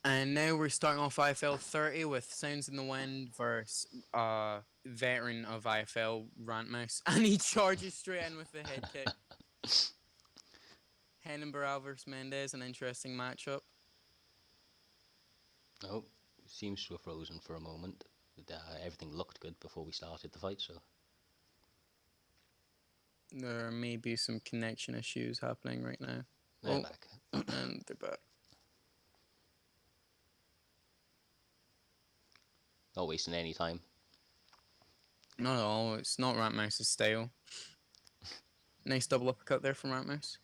And now we're starting off IFL 30 with Sounds in the Wind versus veteran of IFL, Rantmouse. And he charges straight in with the head kick. Henenberg versus Mendez, an interesting matchup. Oh, seems to have frozen for a moment. Everything looked good before we started the fight, so There may be some connection issues happening right now. they're Oh, back. and they're back. Not wasting any time. Not at all. It's not Rantmouse's style. Nice double uppercut there from Rantmouse.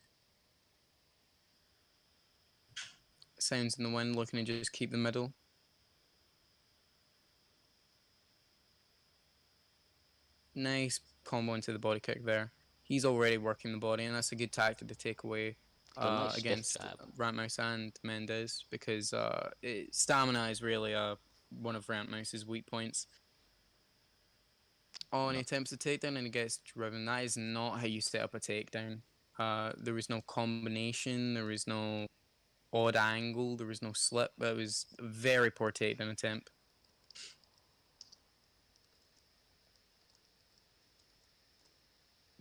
Sounds in the Wind looking to just keep the middle. Nice combo into the body kick there. He's already working the body, and that's a good tactic to take away Got a nice stiff against jab. Rantmouse and Mendez because stamina is really one of Rantmouse's weak points. Oh, and he No, attempts a takedown and he gets driven. That is not how you set up a takedown. There was no combination, there was no odd angle, there was no slip. That was a very poor takedown attempt.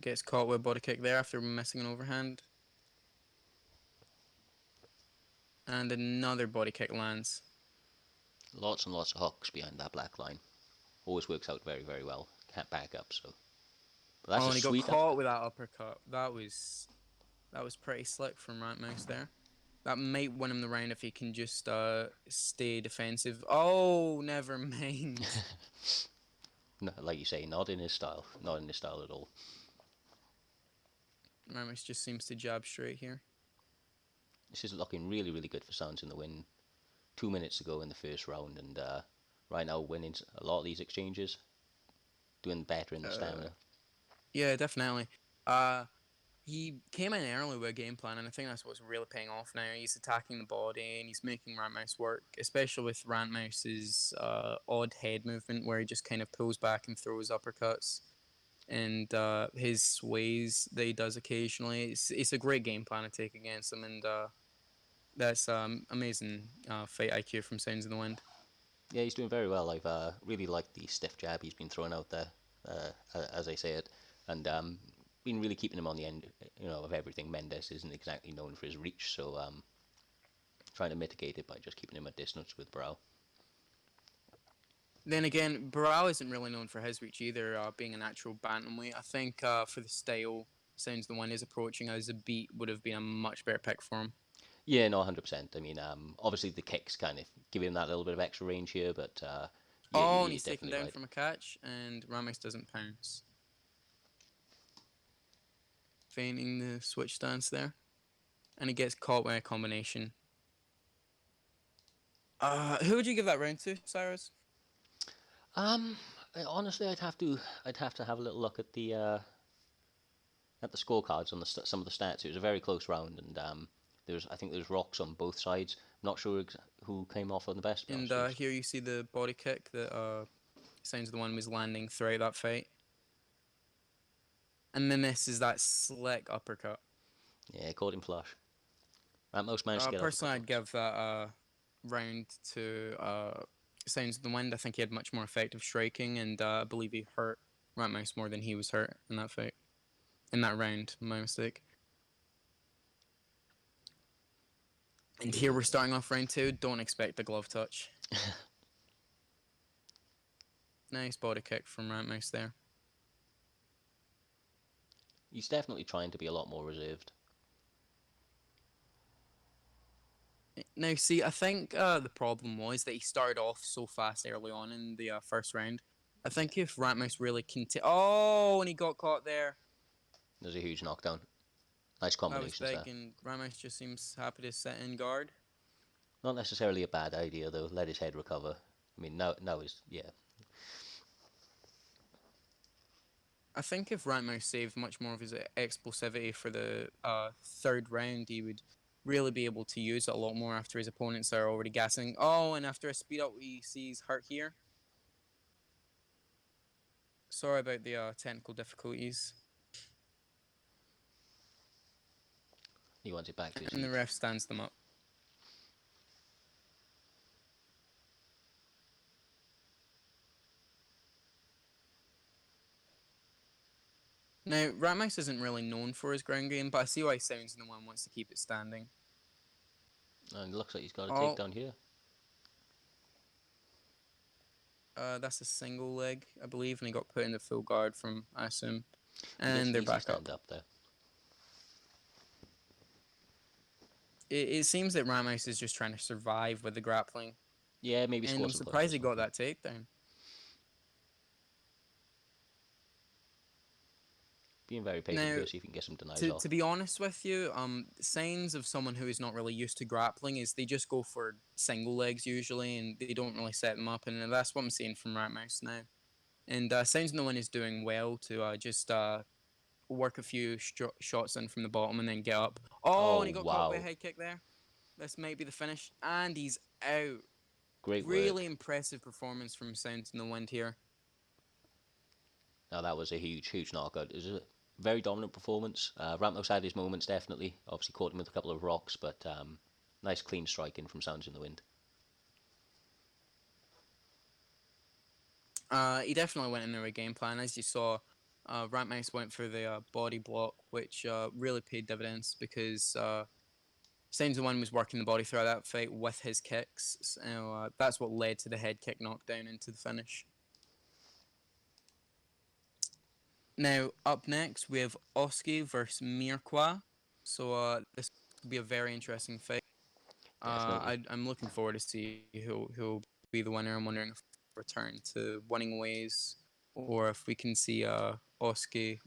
Gets caught with a body kick there after missing an overhand. And another body kick lands. lots and lots of hooks behind that black line. Always works out very, very well. Can't back up, so. But that's Oh, a and he got sweet caught uppercut. with that uppercut. That was pretty slick from Rantmouse there. That might win him the round if he can just stay defensive. Oh, never mind. No, like you say, not in his style. Not in his style at all. Rantmouse just seems to jab straight here. This is looking really, really good for Sounds in the Wind. 2 minutes ago in the first round, and right now winning a lot of these exchanges, doing better in the Uh, stamina. yeah, definitely. Uh, he came in early with a game plan, and I think that's what's really paying off now. He's attacking the body and he's making Rantmouse work, especially with Rantmouse's odd head movement where he just kind of pulls back and throws uppercuts. And his sways that he does occasionally. It's a great game plan to take against him, and that's amazing fight IQ from Sounds in the Wind. Yeah, he's doing very well. I've really liked the stiff jab he's been throwing out there, as I say it, and been really keeping him on the end, of everything. Mendes isn't exactly known for his reach, so trying to mitigate it by just keeping him at distance with Brow. Then again, Barral isn't really known for his reach either, being a natural bantamweight. I think for the style, Sounds the Wind is approaching as a beat would have been a much better pick for him. Yeah, no, 100%. I mean, obviously the kicks kind of give him that little bit of extra range here, but yeah, Oh, and you're he's taken definitely down right. from a catch, and Ramos doesn't pounce. Feigning the switch stance there. And he gets caught by a combination. Who would you give that round to, Cyrus? Honestly, I'd have to have a little look at the scorecards on some of the stats. It was a very close round, and I think there's rocks on both sides. I'm not sure who came off on the best, to be And honest with here you see the body kick that Sounds the One was landing throughout that fight. And then this is that slick uppercut. you. Yeah, caught him flush. Most managed to get off a Personally, couple I'd of. give that round to Sounds of the Wind. I think he had much more effective striking, and I believe he hurt Ratmouse more than he was hurt in that fight. In that round, my mistake. And here we're starting off round two. Don't expect the glove touch. Nice body kick from Ratmouse there. He's definitely trying to be a lot more reserved. Now, see, I think the problem was that he started off so fast early on in the first round. I Yeah, think if Ratmouse really Oh, and he got caught there. there's a huge knockdown. Nice That was combinations big, there. and Ratmouse just seems happy to sit in guard. Not necessarily a bad idea though. Let his head recover. I mean, now is yeah. I think if Ratmouse saved much more of his explosivity for the third round, he would really be able to use it a lot more after his opponents are already gassing. Oh, and after a speed up, we see he's hurt here. Sorry about the technical difficulties. He wants it back to his And the feet. ref stands them up. Now, Ratmouse isn't really known for his ground game, but I see why Sounds in the One wants to keep it standing. And it looks like he's got a Oh, takedown here. that's a single leg, I believe, and he got put in the full guard from, I assume. He gets And the they're easy back stand up. up there. It seems that Ratmouse is just trying to survive with the grappling. Yeah, maybe And score I'm some surprised punches. he got that takedown. Being very patient Now, here, see if he can get some denies to off. be honest with you, signs of someone who is not really used to grappling is they just go for single legs usually, and they don't really set them up, and that's what I'm seeing from Ratmouse now. And Sounds no one is doing well to just work a few shots in from the bottom and then get up. Oh, Oh, and he got caught by a wow. head kick there. This might be the finish, and he's out. Great Really work. impressive performance from Sounds in the Wind here. Now, that was a huge, huge knockout. It was a very dominant performance. Ramos had his moments, definitely. Obviously, caught him with a couple of rocks, but nice, clean striking from Sounds in the Wind. He definitely went into a game plan. As you saw, Ratmouse went for the body block, which really paid dividends because Sounds the One was working the body throughout that fight with his kicks. So that's what led to the head kick knockdown into the finish. Now, up next, we have Oski versus Mirkwa. So this will be a very interesting fight. Definitely. I'm looking forward to see who'll be the winner. I'm wondering if we return to winning ways, or if we can see Oski,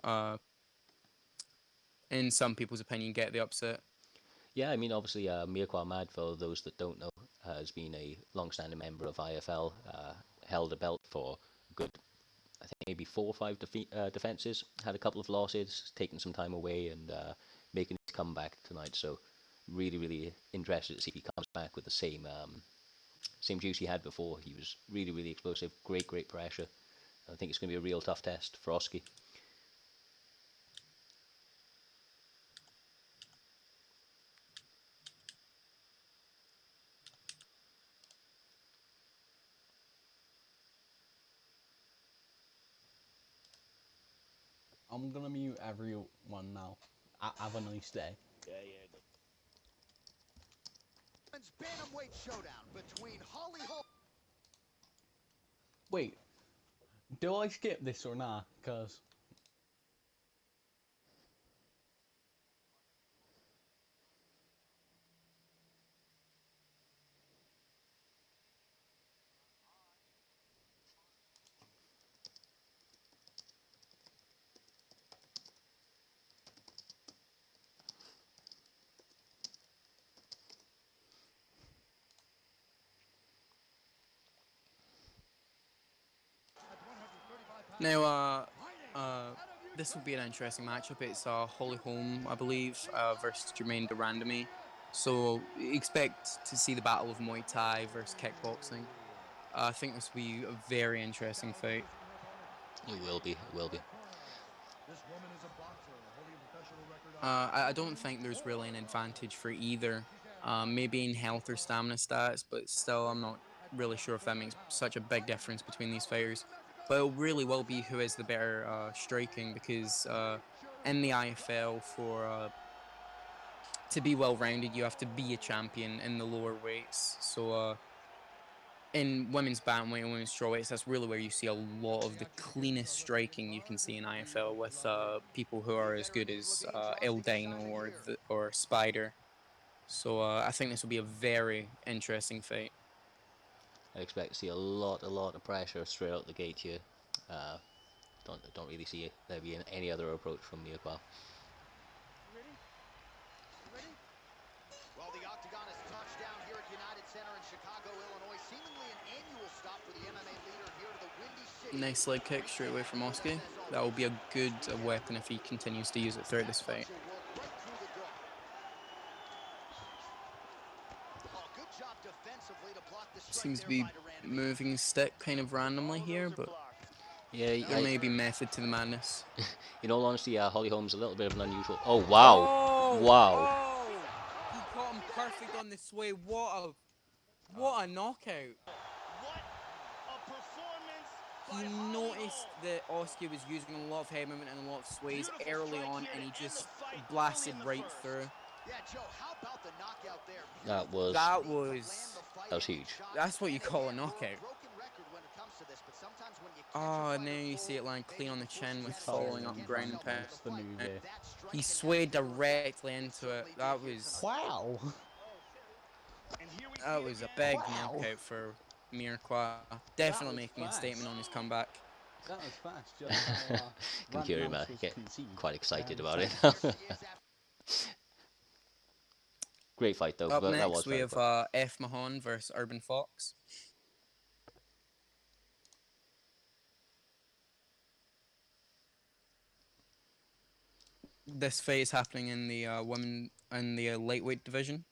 in some people's opinion, get the upset. Yeah, I mean, obviously, Mirko Ahmad, for those that don't know, has been a long-standing member of IFL, held a belt for good, I think maybe 4 or 5 defenses, had a couple of losses, taken some time away, and making his comeback tonight. So, really, really interested to see if he comes back with the same juice he had before. He was really, really explosive, great, great pressure. I think it's going to be a real tough test for Oski. I'm gonna mute everyone now. Have a nice day. Bantamweight showdown between Holly Holm. Wait, do I skip this or not? Cause Now, this will be an interesting matchup. It's Holly Holm, I believe, versus Jermaine Durandamy. So expect to see the battle of Muay Thai versus kickboxing. I think this will be a very interesting fight. It will be, it will be. I don't think there's really an advantage for either. Maybe in health or stamina stats, but still, I'm not really sure if that makes such a big difference between these fighters. But it really will be who is the better striking because in the IFL, for to be well rounded, you have to be a champion in the lower weights. So in women's bantamweight and women's strawweights, that's really where you see a lot of the cleanest striking you can see in IFL with people who are as good as El Dino or Spider. So I think this will be a very interesting fight. I expect to see a lot of pressure straight out the gate here. Uh, don't really see there being any other approach from Mirko. Well, the Octagon has touched down here at United Center in Chicago, Illinois. Seemingly an annual stop for the MMA leader here to the Windy City. Nice leg kick straight away from Oski. That will be a good weapon if he continues to use it throughout this fight. Seems to be moving his stick kind of randomly here, but Yeah, there may be method to the madness. in all honesty, Holly Holm's a little bit of an unusual. Oh wow, wow! Oh! He caught him perfect on the sway. What a knockout! What a performance he noticed that Oski was using a lot of head movement and a lot of sways early on, and he just blasted right through. Yeah, Joe, how about the knockout there? That was That was huge. That's what you call a knockout. Oh, now you see it lying clean on the chin with following up ground and pound. The move there. He swayed directly into it. That was Wow. a big Wow. knockout for Mirepoix. Definitely was making a fast. statement on his comeback. That was fast. Just how, You can Randy hear him Mouse was get conceived. quite excited Very about it. fast. Great fight though. Up But that was next, we very have quick. F. Mahon versus Urban Fox. This fight is happening in the women in the lightweight division.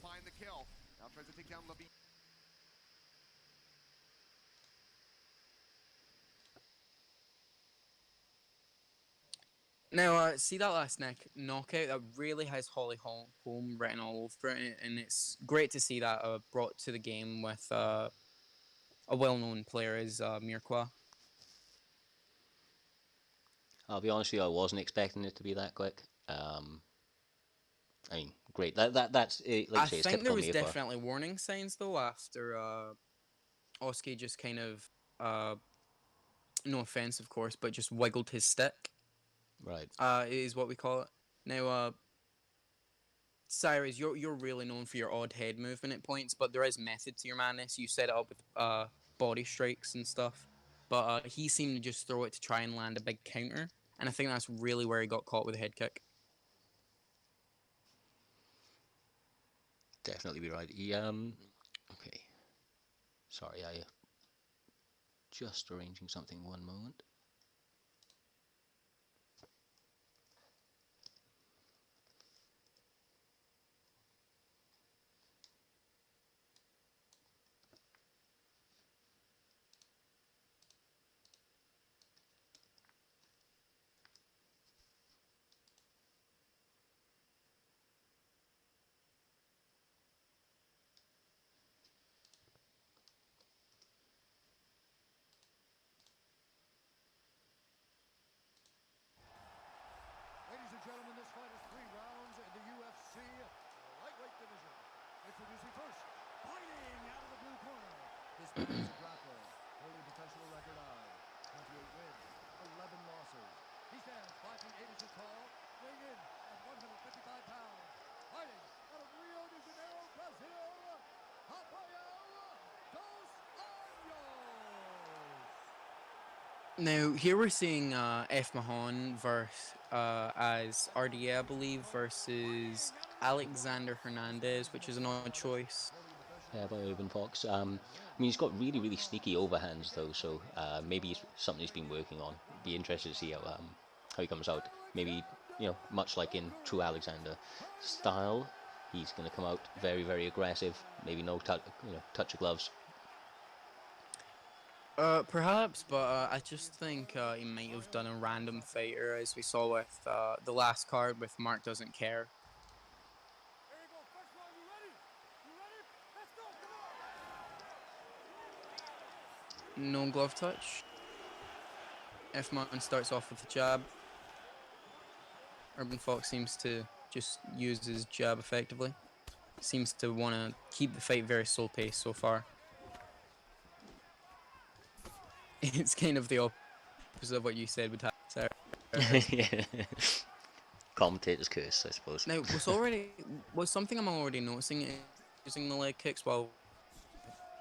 Find the kill. Now tries to take down Levine. Now, see that last knockout? That really has Holly Holm written all over it, and it's great to see that brought to the game with a well-known player as Mirepoix. I'll be honest with you, I wasn't expecting it to be that quick. I mean, great. That's like you I say, it's think there typical was Mirepoix. definitely warning signs though after Oski just kind of, no offense of course, but just wiggled his stick. Right. Is what we call it. Now, Cyrus, you're really known for your odd head movement at points, but there is method to your madness. You set it up with body strikes and stuff, but he seemed to just throw it to try and land a big counter, and I think that's really where he got caught with a head kick. Definitely be right. Okay. Sorry, I just arranging something. One moment. Ladies and gentlemen, this fight is 3 rounds in the UFC lightweight division. Introducing first, fighting out of the blue corner. His is a grappler, holding a professional record of 28 wins, 11 losses. He stands 5 feet 8 inches tall, weighing in at 155 pounds. Fighting out of Rio de Janeiro, Brazil, Rafael dos Anjos. Now here we're seeing F. Mahon versus as RDA, I believe, versus Alexander Hernandez, which is an odd choice. Yeah, by Urban Fox. I mean, he's got really, really sneaky overhands though, so maybe it's something he's been working on. Be interested to see how he comes out. Maybe, much like in true Alexander style, he's going to come out very, very aggressive. Maybe no touch of gloves. Perhaps, but I just think he might have done a random fighter, as we saw with the last card with Mark Doesn't Care. Here you go, first one, you ready? You ready? Let's go, come on! No glove touch. F. Mahon starts off with a jab. Urban Fox seems to just use his jab effectively. Seems to want to keep the fight very slow paced so far. It's kind of the opposite of what you said would happen, Sarah. Yeah. Commentator's curse, I suppose. Now, was something I'm already noticing is using the leg kicks while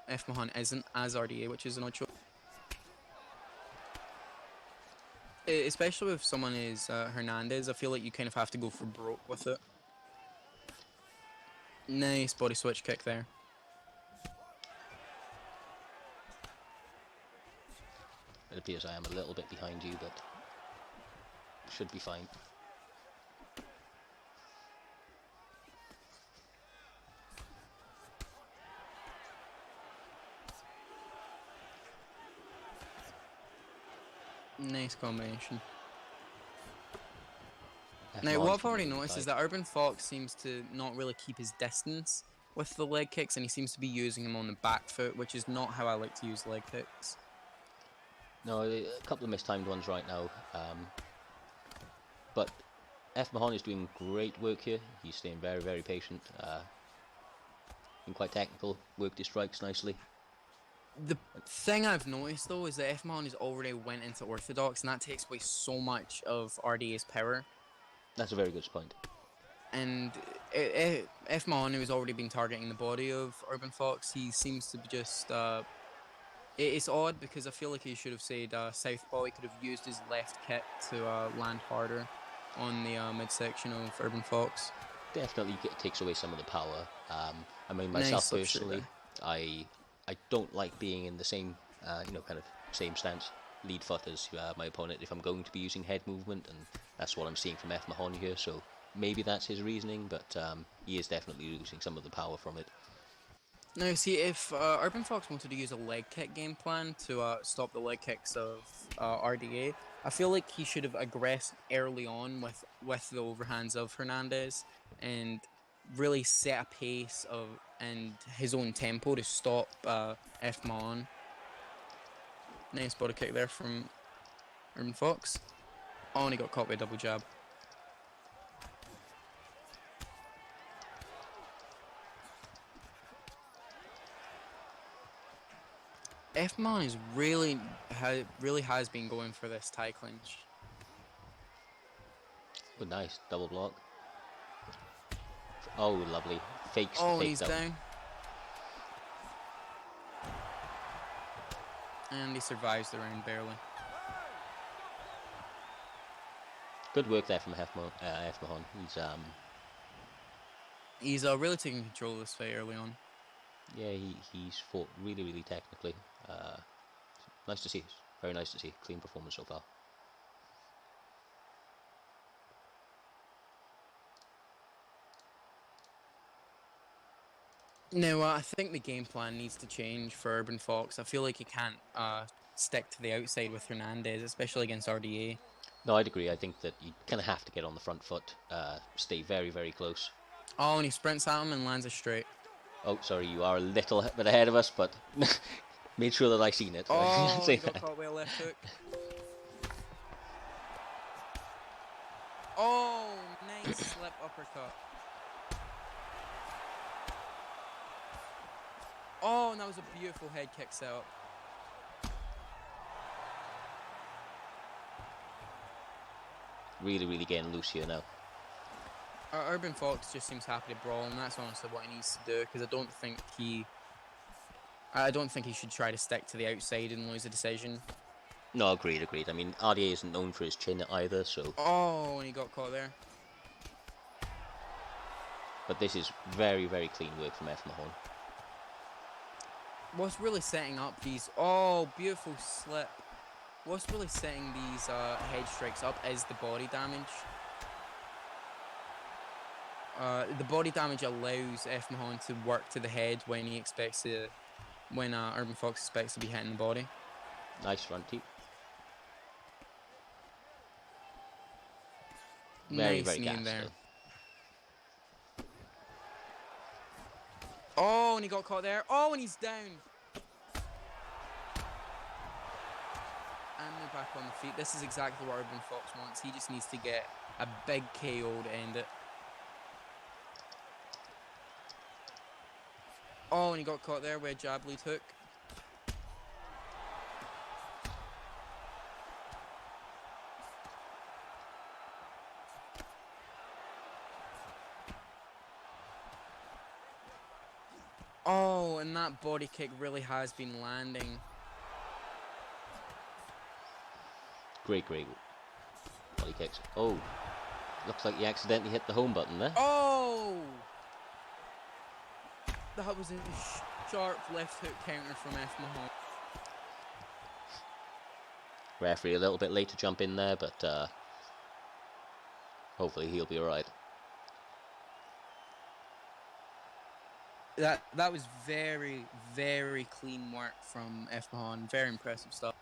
F. Mahon isn't as RDA, which is an odd choice. Especially with someone as Hernandez, I feel like you kind of have to go for broke with it. Nice body switch kick there. It appears I am a little bit behind you, but should be fine. Nice combination. Now, Mahon's what I've been already really noticed is tight. that Urban Fox seems to not really keep his distance with the leg kicks, and he seems to be using them on the back foot, which is not how I like to use leg kicks. No, a couple of mistimed ones right now. But F. Mahon is doing great work here. He's staying very, very patient. Been quite technical, worked his strikes nicely. The thing I've noticed though is that F Mahon has already went into orthodox, and that takes away so much of RDA's power. That's a very good point. And F Mahon, who has already been targeting the body of Urban Fox, he seems to be just. It's odd because I feel like he should have said southpaw. He could have used his left kick to land harder on the midsection of Urban Fox. Definitely takes away some of the power. I mean, myself Nice personally, I don't like being in the same, kind of same stance, lead foot as my opponent if I'm going to be using head movement, and that's what I'm seeing from F. Mahon here, so maybe that's his reasoning, but he is definitely losing some of the power from it. Now, see, if Urban Fox wanted to use a leg kick game plan to stop the leg kicks of RDA, I feel like he should have aggressed early on with the overhands of Hernandez and really set a pace and his own tempo to stop F Mahon. Nice body kick there from Urban Fox. Oh, and he got caught by a double jab. F Mahon is really has been going for this tie clinch. Oh, nice double block. Oh, lovely. Fakes the Oh, and he's takedown. down. And he survives the round barely. Good work there from F. Mahon. He's really taking control of this fight early on. Yeah, he's fought really, really technically. Nice to see. Very nice to see. Clean performance so far. No, I think the game plan needs to change for Urban Fox. I feel like he can't stick to the outside with Hernandez, especially against RDA. No, I'd agree. I think that you kind of have to get on the front foot, stay very, very close. Oh, and he sprints at him and lands a straight. Oh, sorry, you are a little bit ahead of us, but made sure that I seen it. Oh, he got caught by a left hook. Oh, nice slip uppercut. Oh, and that was a beautiful head kick setup. Really, really getting loose here now. Urban Fox just seems happy to brawl, and that's honestly what he needs to do. Because I don't think he should try to stick to the outside and lose a decision. No, agreed. I mean, RDA isn't known for his chin either, so. Oh, and he got caught there. But this is very, very clean work from F. Mahon. What's really setting up these... Oh, beautiful slip. What's really setting these head strikes up is the body damage. The body damage allows F. Mahon to work to the head when Urban Fox expects to be hitting the body. Nice front teep. Nice very knee in gassed there. though. Oh, and he got caught there. Oh, and he's down. And they're back on the feet. This is exactly what Urban Fox wants. He just needs to get a big KO to end it. Oh, and he got caught there with a jab lead hook. Oh, and that body kick really has been landing. Great body kicks. Oh, looks like he accidentally hit the home button there. Oh! That was a sharp left hook counter from F. Mahon. Referee a little bit late to jump in there, but hopefully he'll be alright. That was very, very clean work from F. Mahon. Very impressive stuff.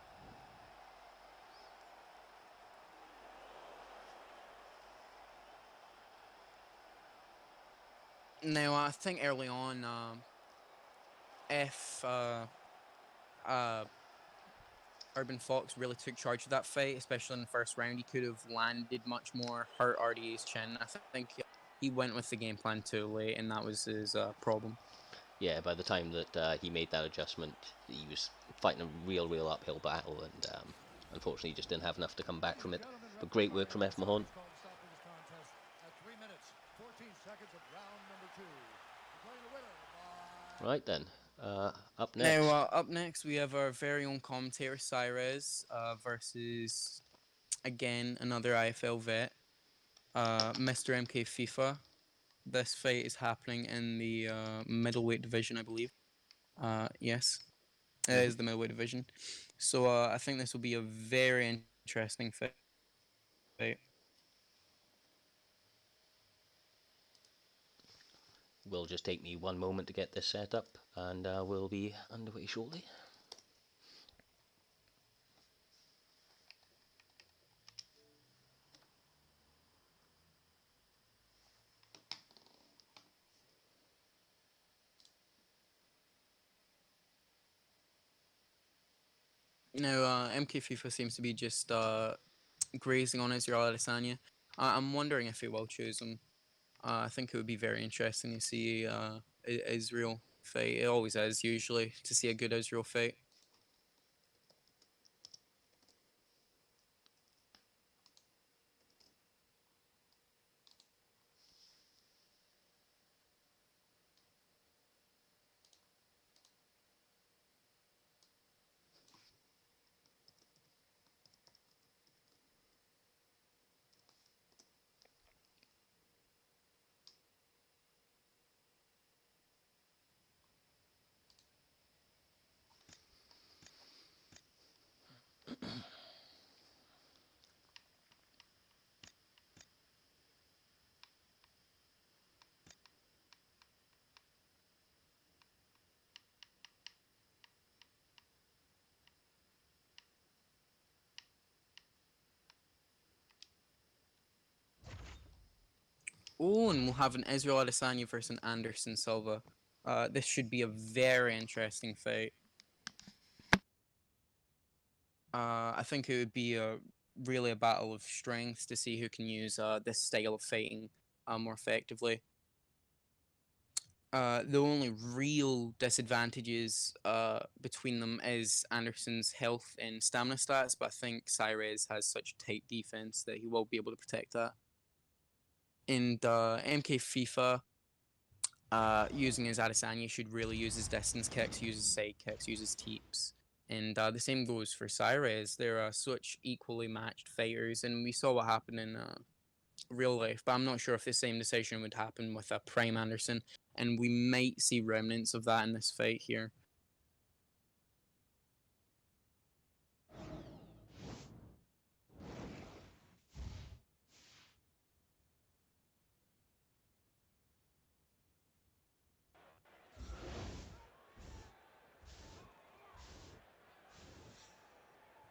Now, I think early on, if uh, Urban Fox really took charge of that fight, especially in the first round, he could have landed much more, hurt RDA's chin. I think he went with the game plan too late, and that was his problem. Yeah, by the time that he made that adjustment, he was fighting a real uphill battle, and unfortunately, just didn't have enough to come back from it. But great work from F. Mahon. At 3 minutes, 14 seconds of round number 2. Declaring the winner by Right then, up next. Now, up next, we have our very own commentator, Cyrez, versus, again, another IFL vet, Mr. MK FIFA. This fight is happening in the middleweight division, I believe. Yes, it is the middleweight division. So I think this will be a very interesting fight. Will just take me one moment to get this set up, and we'll be underway shortly. Now, MK FIFA seems to be just grazing on Israel Adesanya. I'm wondering if he will choose him. I think it would be very interesting to see Israel fight. It always is, usually, to see a good Israel fight. Oh, and we'll have an Israel Adesanya versus an Anderson Silva. This should be a very interesting fight. I think it would be really a battle of strengths to see who can use this style of fighting more effectively. The only real disadvantages between them is Anderson's health and stamina stats, but I think Cyrez has such tight defense that he will be able to protect that. And MK FIFA, using his Adesanya, should really use his distance kicks, use his side kicks, use his teeps. And the same goes for Cyrez. They're such equally matched fighters, and we saw what happened in real life, but I'm not sure if the same decision would happen with Prime Anderson, and we might see remnants of that in this fight here.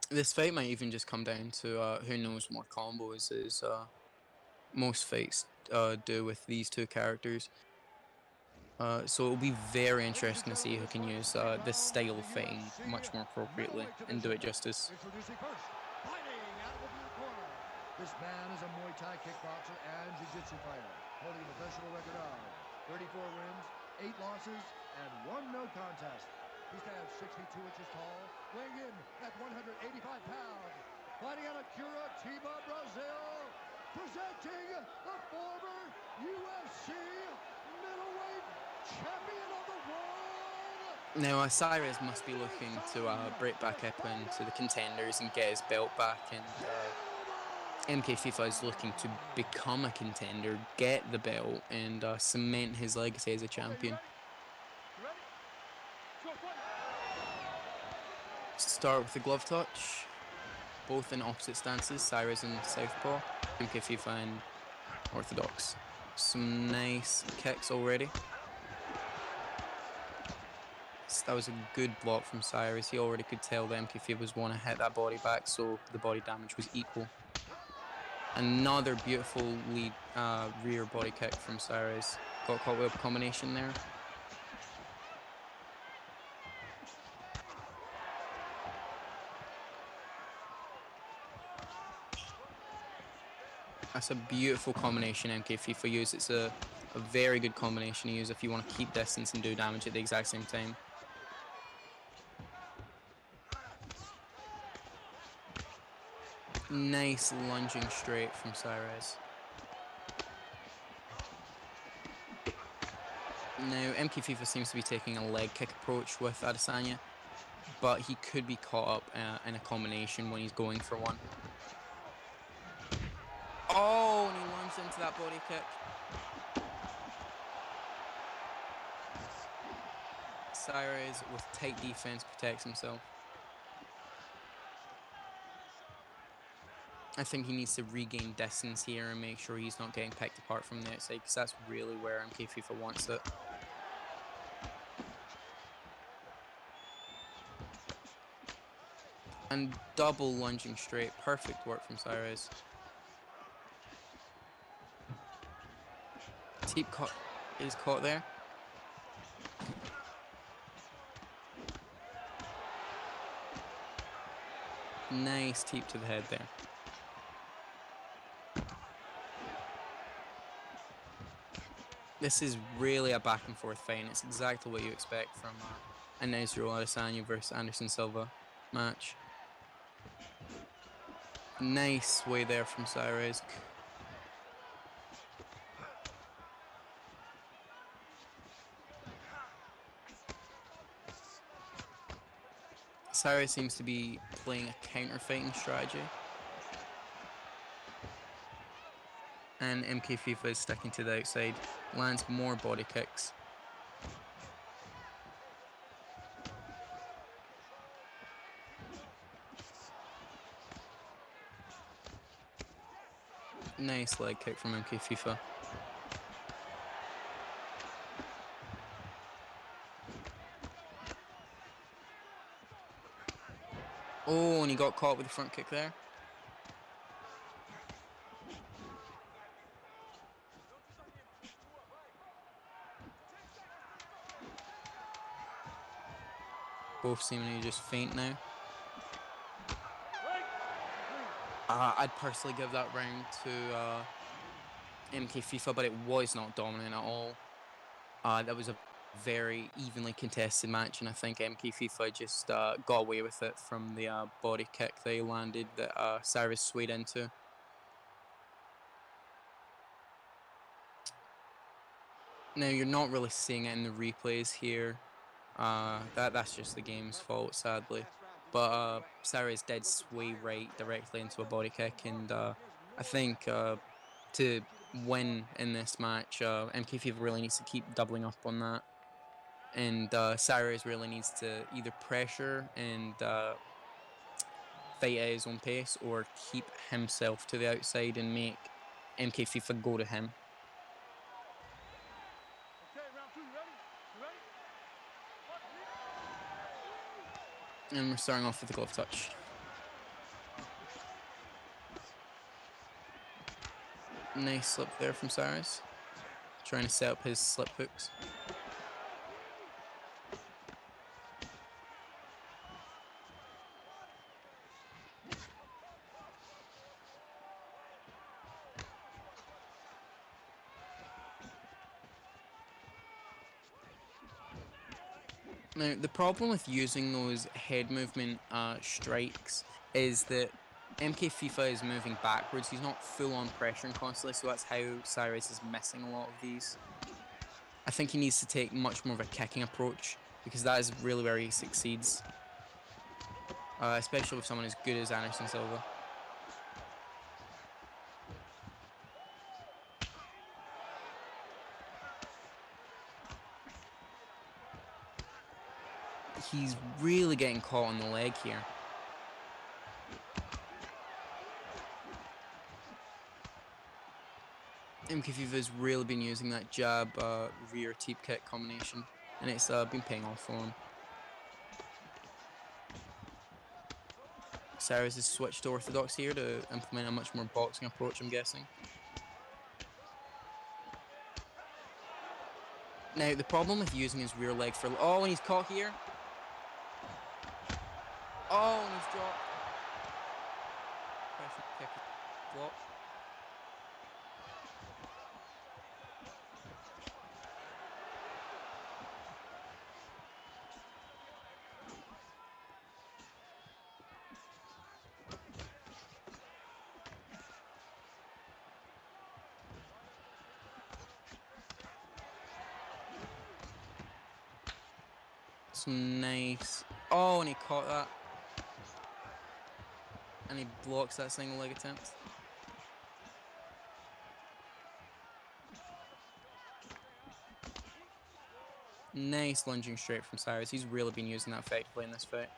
This fight might even just come down to who knows more combos, as most fights do with these two characters. So it'll be very interesting to see who can use this style of fighting much more appropriately and do it justice. Introducing first, fighting out of the blue corner. This man is a Muay Thai kickboxer and jiu-jitsu fighter, holding a professional record of 34 wins, 8 losses, and 1 no contest. He stands 62 inches tall, weighing in at 185 pounds. Fighting out of Curitiba, Brazil, presenting the former UFC middleweight champion of the world. Now, Cyrus must be looking to break back up into the contenders and get his belt back, and MK FIFA is looking to become a contender, get the belt, and cement his legacy as a champion. Start with the glove touch, both in opposite stances, Cyrus and Southpaw, MK FIFA and Orthodox. Some nice kicks already. That was a good block from Cyrus. He already could tell that MK FIFA was want to hit that body back, so the body damage was equal. Another beautiful lead rear body kick from Cyrus. Got caught with a combination there. That's a beautiful combination MK FIFA use. It's a very good combination to use if you want to keep distance and do damage at the exact same time. Nice lunging straight from Cyrez. Now, MK FIFA seems to be taking a leg kick approach with Adesanya, but he could be caught up in a combination when he's going for one. Oh, and he lunged into that body kick. Cyrez, with tight defense, protects himself. I think he needs to regain distance here and make sure he's not getting picked apart from the outside, because that's really where MK FIFA wants it. And double lunging straight. Perfect work from Cyrez. Teep is caught there. Nice teep to the head there. This is really a back and forth fight, and it's exactly what you expect from a Israel Adesanya versus Anderson Silva match. Nice way there from Cyrez. Cyrez seems to be playing a counter-fighting strategy. And MK FIFA is sticking to the outside. Lands more body kicks. Nice leg kick from MK FIFA. Oh, and he got caught with the front kick there. Both seemingly just faint now. I'd personally give that round to MK FIFA, but it was not dominant at all. That was a very evenly contested match, and I think MK FIFA just got away with it from the body kick they landed that Cyrez swayed into. Now, you're not really seeing it in the replays here. That's just the game's fault, sadly. But Cyrez did sway right directly into a body kick, and I think to win in this match, MK FIFA really needs to keep doubling up on that. And Cyrez really needs to either pressure and fight at his own pace, or keep himself to the outside and make MK FIFA go to him. And we're starting off with the glove touch. Nice slip there from Cyrez. Trying to set up his slip hooks. Now, the problem with using those head movement strikes is that MK FIFA is moving backwards. He's not full-on pressuring constantly, so that's how Cyrez is missing a lot of these. I think he needs to take much more of a kicking approach, because that is really where he succeeds. Especially with someone as good as Anderson Silva. He's really getting caught on the leg here. MK FIFA's really been using that jab rear teep kick combination, and it's been paying off for him. Cyrez has switched to orthodox here to implement a much more boxing approach, I'm guessing. Now, the problem with using his rear leg for... Oh, and he's caught here. Oh, and he's dropped. Pressure kick is blocked. Some nice... Oh, and he caught that. And he blocks that single leg attempt. Nice lunging straight from Cyrus. He's really been using that effectively in this fight.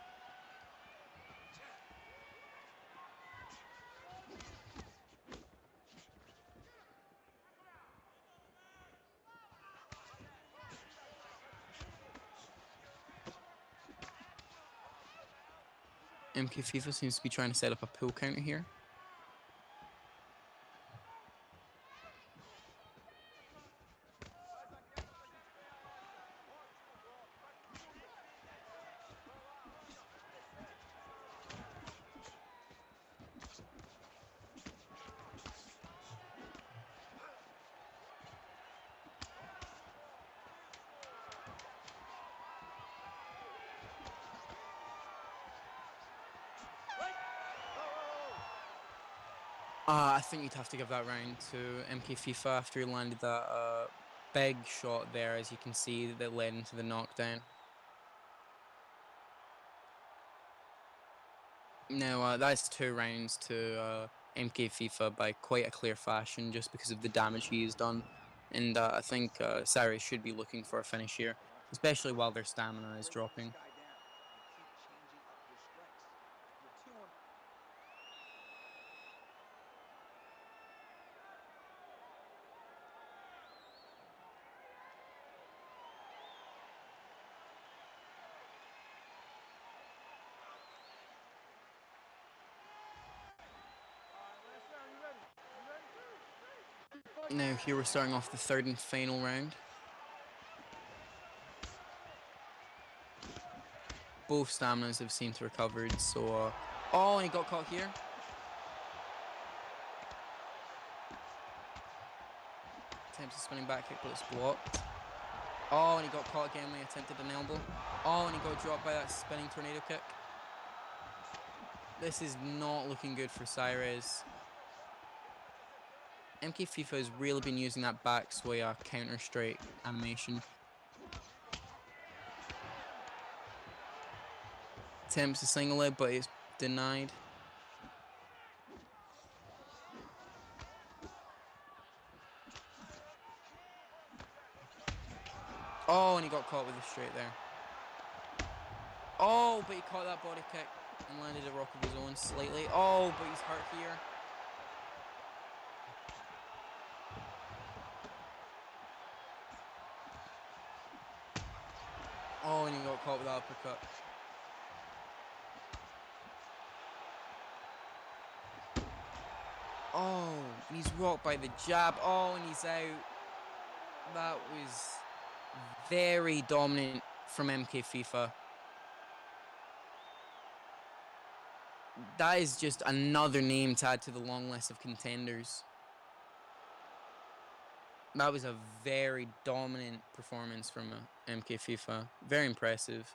MK FIFA seems to be trying to set up a pull counter here. I think you'd have to give that round to MK FIFA after he landed that big shot there, as you can see, that led into the knockdown. Now, that's 2 rounds to MK FIFA by quite a clear fashion, just because of the damage he has done. And I think Cyrus should be looking for a finish here, especially while their stamina is dropping. Now here we're starting off the 3rd and final round. Both staminas have seemed to recovered, so... Oh, and he got caught here. Attempts a spinning back kick, but it's blocked. Oh, and he got caught again when he attempted an elbow. Oh, and he got dropped by that spinning tornado kick. This is not looking good for Cyrus. MK FIFA has really been using that back sway counter straight animation. Attempts to single leg, but it's denied. Oh, and he got caught with a straight there. Oh, but he caught that body kick and landed a rock of his own slightly. Oh, but he's hurt here. Oh, and he got caught with that uppercut. Oh, and he's rocked by the jab. Oh, and he's out. That was very dominant from MK FIFA. That is just another name to add to the long list of contenders. That was a very dominant performance from MK FIFA. Very impressive.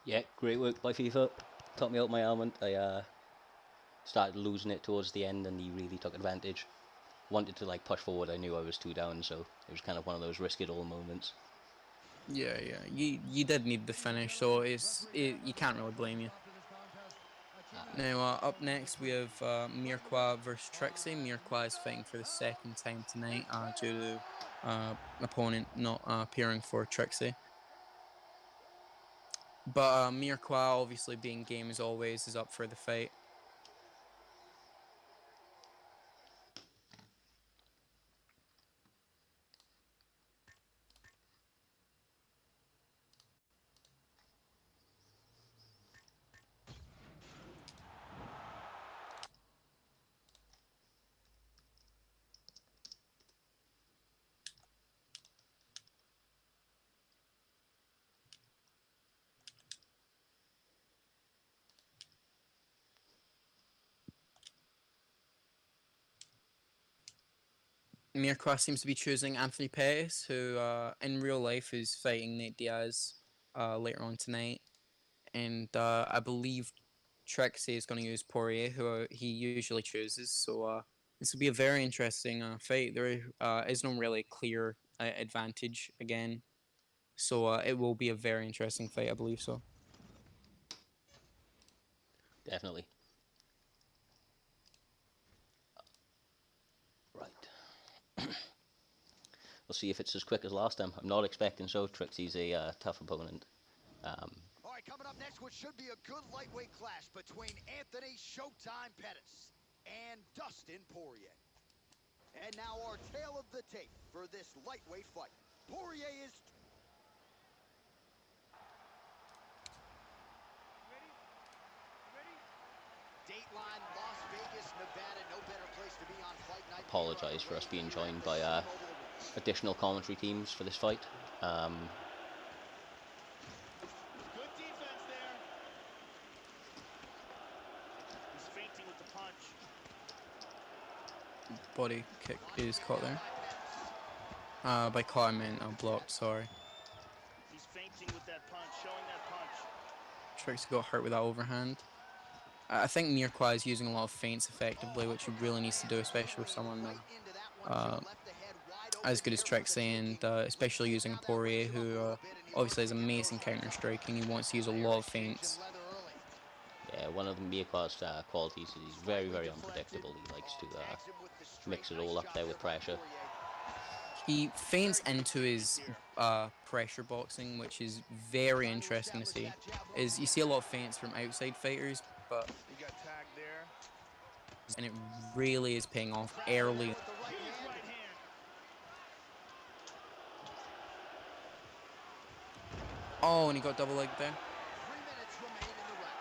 Yeah, great work by FIFA. Took me out my element. I started losing it towards the end, and he really took advantage. Wanted to like push forward. I knew I was 2 down, so it was kind of one of those risk it all moments. Yeah. You did need the finish, so you can't really blame you. Now, up next we have Mirkwa versus Trixie. Mirkwa is fighting for the 2nd time tonight due to opponent not appearing for Trixie. But Mirkwa, obviously being game as always, is up for the fight. Mirkwa seems to be choosing Anthony Pettis, who in real life is fighting Nate Diaz later on tonight. And I believe Trixie is going to use Poirier, who he usually chooses. So this will be a very interesting fight. There is no really clear advantage again. So it will be a very interesting fight, I believe so. Definitely. Right. We'll see if it's as quick as last time. I'm not expecting so. Trixie's a tough opponent. All right, coming up next, what should be a good lightweight clash between Anthony Showtime Pettis and Dustin Poirier. And now our tale of the tape for this lightweight fight. Poirier is... Dateline, Las Vegas, Nevada, no better place to be on fight night. Apologise for us being joined by additional commentary teams for this fight. Good defense there. He's feinting with the punch. Body kick is caught there. By caught I meant blocked, sorry. He's feinting with that punch, showing that punch. Trixie got hurt with that overhand. I think Mirkwa is using a lot of feints effectively, which he really needs to do, especially with someone as good as Trixie, and especially using Poirier, who obviously has amazing counter striking. He wants to use a lot of feints. Yeah, one of the Mirkwa's qualities is he's very, very unpredictable. He likes to mix it all up there with pressure. He feints into his pressure boxing, which is very interesting to see. You see a lot of feints from outside fighters, but He got tagged there. and it really is paying off early. Huge right hand. Oh, and he got double leg there. 3 minutes remain in the round.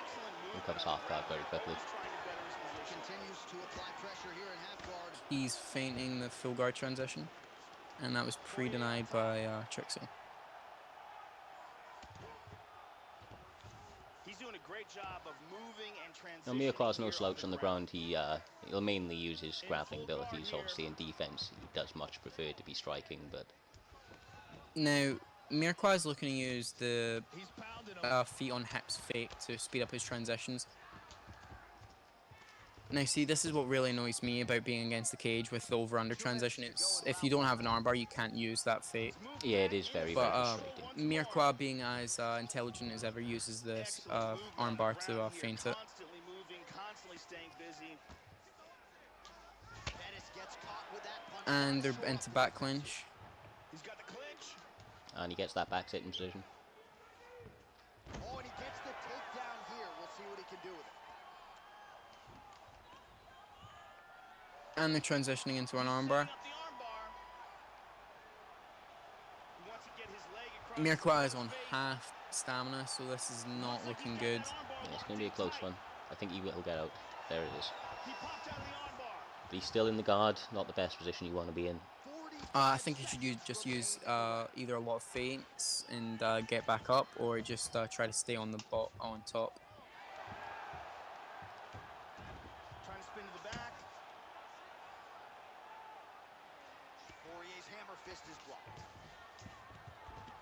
Excellent He move. comes half guard very quickly. He's trying to better his position. Continues to apply pressure here in half guard. He's feinting the full guard transition, and that was pre-denied by Trixie. He's doing a great job of moving and Now, transitioning. Mirkwa's no here slouch on the ground. He'll mainly use his grappling abilities. Obviously, in defense, he does much prefer to be striking, but Now, Mirkwa is looking to use the He's pounding him. feet on hips fake to speed up his transitions. Now, see, this is what really annoys me about being against the cage with the over-under transition. It's if you don't have an armbar, you can't use that fake. yeah, it is very, very But frustrating. Mirkwa, being as intelligent as ever, uses this armbar to feint it. Constantly moving, constantly staying busy. Pettis gets caught with that punch. And they're into back clinch. He's got the clinch. And he gets that back sitting position. Oh, and he gets the takedown here. We'll see what he can do with it. And they're transitioning into an armbar. Setting up the armbar. He wants to get his leg across Mirkwa his is on face. half stamina, so this is not looking good. Yeah, it's going to be a close one. I think he will get out. There it is. He popped out of the armbar. But he's still in the guard. Not the best position you want to be in. 40 I think he should just use either a lot of feints and get back up, or just try to stay on on top. Trying to spin to the back. Poirier's hammer fist is blocked.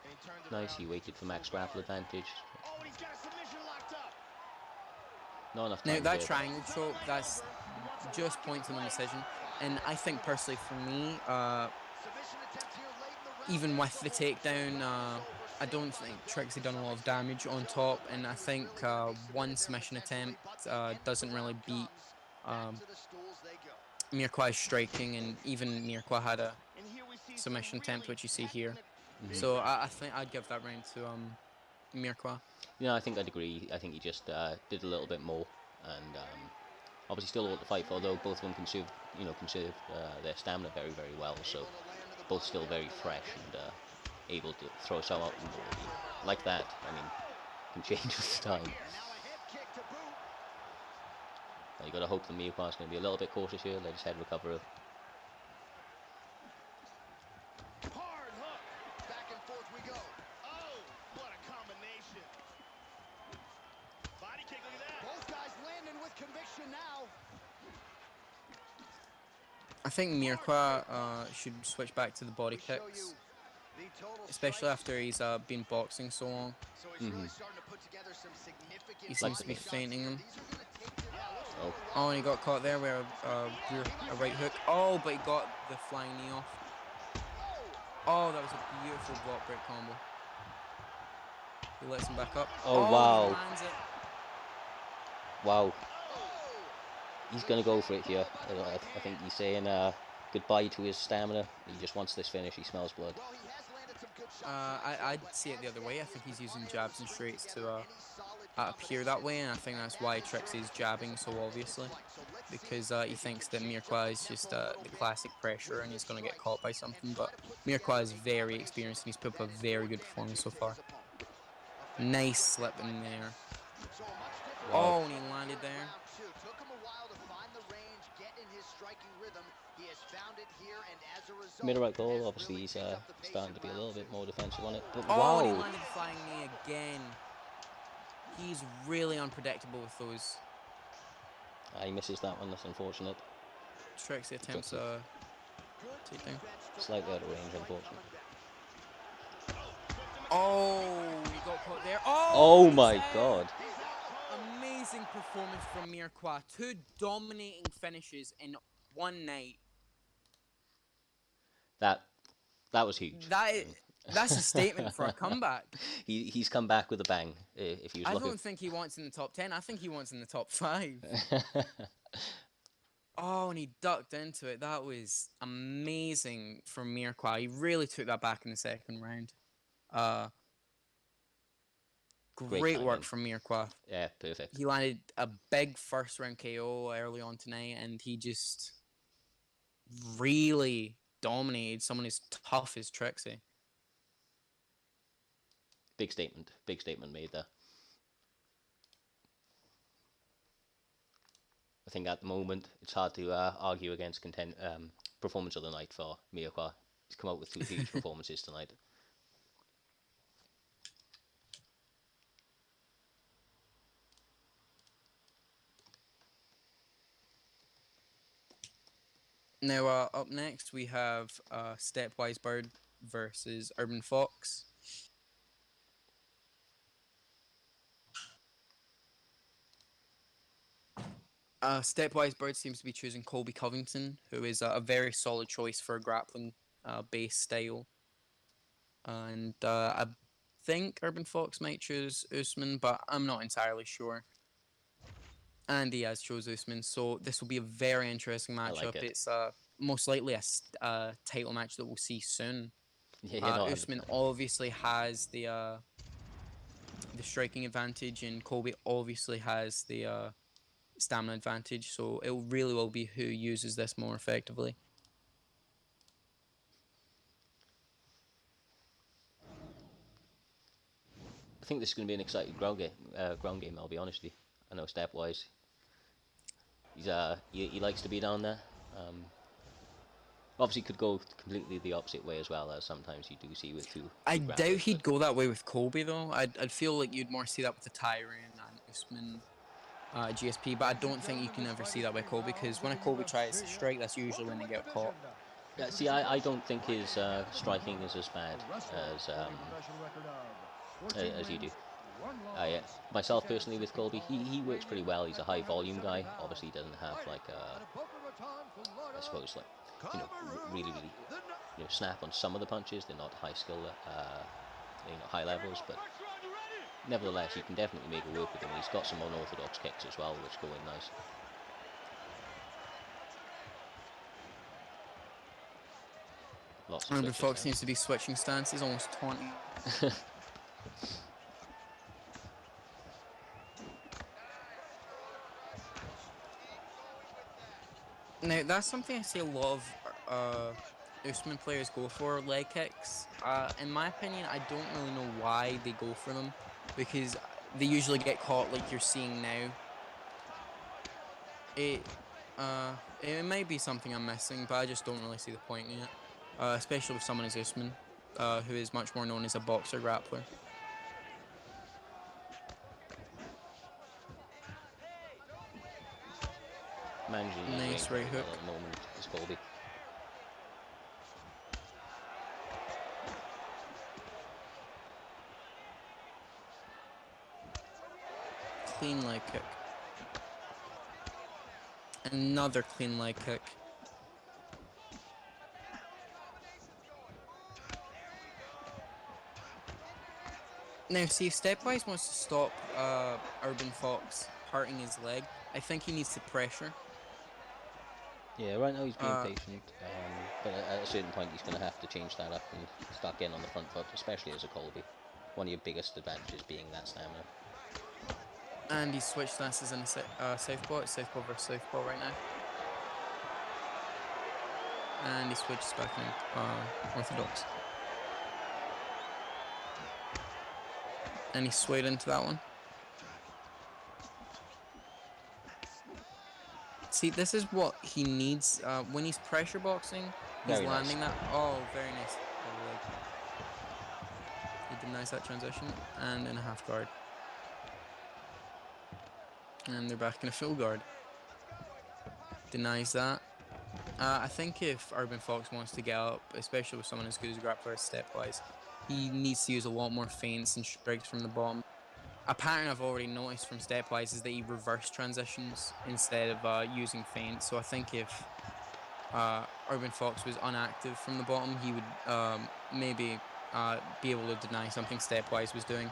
And he turned it Nice, around. he waited for max grapple advantage. Oh, and he's got a submission locked up. Not enough Now time that to... triangle choke, that's just points on the decision. And I think personally for me, Submission attempt here late in the round. even with the takedown, I don't think Trixie done a lot of damage on top, and I think one submission attempt doesn't really beat Back to the stools they go. Mirkwa's striking, and even Mirkwa had a And here we see submission some attempt, really which you see here. technical- So I think I'd give that round to Mirkwa. Yeah, I think I'd agree. I think he just did a little bit more, and obviously still a lot to fight for. Although both of them conserve their stamina very, very well. So both still very fresh and able to throw some out like that. I mean, can change with time. Now a head kick to boot. You got to hope the Mirkwa's going to be a little bit cautious here. Let his head recover. Hard hook. Back and forth we go. Oh, what a combination. Body kick, look at that. Both guys landing with conviction now. I think Mirkwa should switch back to the body Let me show kicks, you the total especially strikes. after he's been boxing so long. So he's really starting to put together some significant He Like- seems to be body shots feinting here. them. These are gonna take you down. Looks a Oh. little Oh, and he wobbly. got caught there with a right hook. Oh, but he got the flying knee off. Oh, that was a beautiful block break combo. He lets him back up. Oh, He wow. lands it. Wow. He's going to go for it here. I think he's saying goodbye to his stamina. He just wants this finish. He smells blood. Well, he has landed some good shots. I'd see it the other way. I think he's using jabs and straights to appear that way, and I think that's why Trixie's jabbing so obviously, because he thinks that Mirkwa is just the classic pressure and he's going to get caught by something, but Mirkwa is very experienced and he's put up a very good performance so far. Nice slip in there. Wow. Oh, and he landed there. Took him a while to find the range, get in his striking rhythm. He has found it here, and as a result, Made a right goal. has Obviously, really he's picked up the pace starting in to be a round little two. bit more defensive on it. But Oh, and he wow. landed the flying knee again. He's really unpredictable with those. He misses that one. That's unfortunate. Trixie attempts Trixie. takedown. Slightly out of range, unfortunately. Oh, he got caught there. Oh He's my out. God. Amazing performance from Mirkwa. 2 dominating finishes in one night. That was huge. That's a statement for a comeback. He's come back with a bang. If he was I looking. don't think he wants in the top 10. I think he wants in the top 5. Oh, and he ducked into it. That was amazing from Mirkwa. He really took that back in the second round. Great work timing. from Mirkwa. Yeah, perfect. He landed a big first round KO early on tonight, and he just really dominated someone as tough as Trixie. Big statement made there. I think at the moment it's hard to argue against performance of the night for Mirkwa. He's come out with 2 huge performances tonight. Now, up next we have Stepwise Bird versus Urban Fox. Stepwise Bird seems to be choosing Colby Covington, who is a very solid choice for a grappling base style. And I think Urban Fox might choose Usman, but I'm not entirely sure. And he has chose Usman, so this will be a very interesting I matchup. like it. It's most likely a title match that we'll see soon. Yeah, no, Usman 100%. obviously has the striking advantage, and Colby obviously has the stamina advantage. So it really will be who uses this more effectively. I think this is going to be an exciting ground game. I'll be honest with you. I know Stepwise. He's he likes to be down there. Obviously, could go completely the opposite way as well, as sometimes you do see with two. I grapplers, doubt he'd but go that way with Colby though. I'd feel like you'd more see that with the Tyron and Usman GSP, but I don't think you can ever see that with Colby, because when a Colby tries to strike, that's usually when they get caught. Yeah, see, I don't think his striking is as bad as you do. Myself personally with Colby, he works pretty well. He's a high volume guy. Obviously, he doesn't have like I suppose like really snap on some of the punches. They're not high skill, high levels, but nevertheless, you can definitely make it work with him. He's got some unorthodox kicks as well, which go in nice. Lots of Urban switches Fox now. seems to be switching stances, almost taunting. Now, that's something I see a lot of Usman players go for, leg kicks. In my opinion, I don't really know why they go for them, because they usually get caught like you're seeing now. It might be something I'm missing, but I just don't really see the point in it. Especially with someone as Usman, who is much more known as a boxer grappler. Managing his Nice range right very well hook. at the moment is Colby. clean leg kick. Another clean leg kick. Now, see, if Stepwise wants to stop Urban Fox hurting his leg, I think he needs to pressure. Yeah, right now he's being Uh, patient, but at a certain point he's going to have to change that up and start getting on the front foot, especially as a Colby. One of your biggest advantages being that stamina. And he's switched stances in a southpaw. It's southpaw versus southpaw right now. And he switches back in orthodox. And he swayed into that one. See, this is what he needs when he's pressure boxing. He's Very landing nice. that. Oh, very nice. He denies that transition and in a half guard. And they're back in a full guard. Denies that. I think if Urban Fox wants to get up, especially with someone as good as Grappler Stepwise, he needs to use a lot more feints and strikes from the bottom. A pattern I've already noticed from Stepwise is that he reverse transitions instead of using feints. So I think if Urban Fox was unactive from the bottom, he would maybe be able to deny something Stepwise was doing.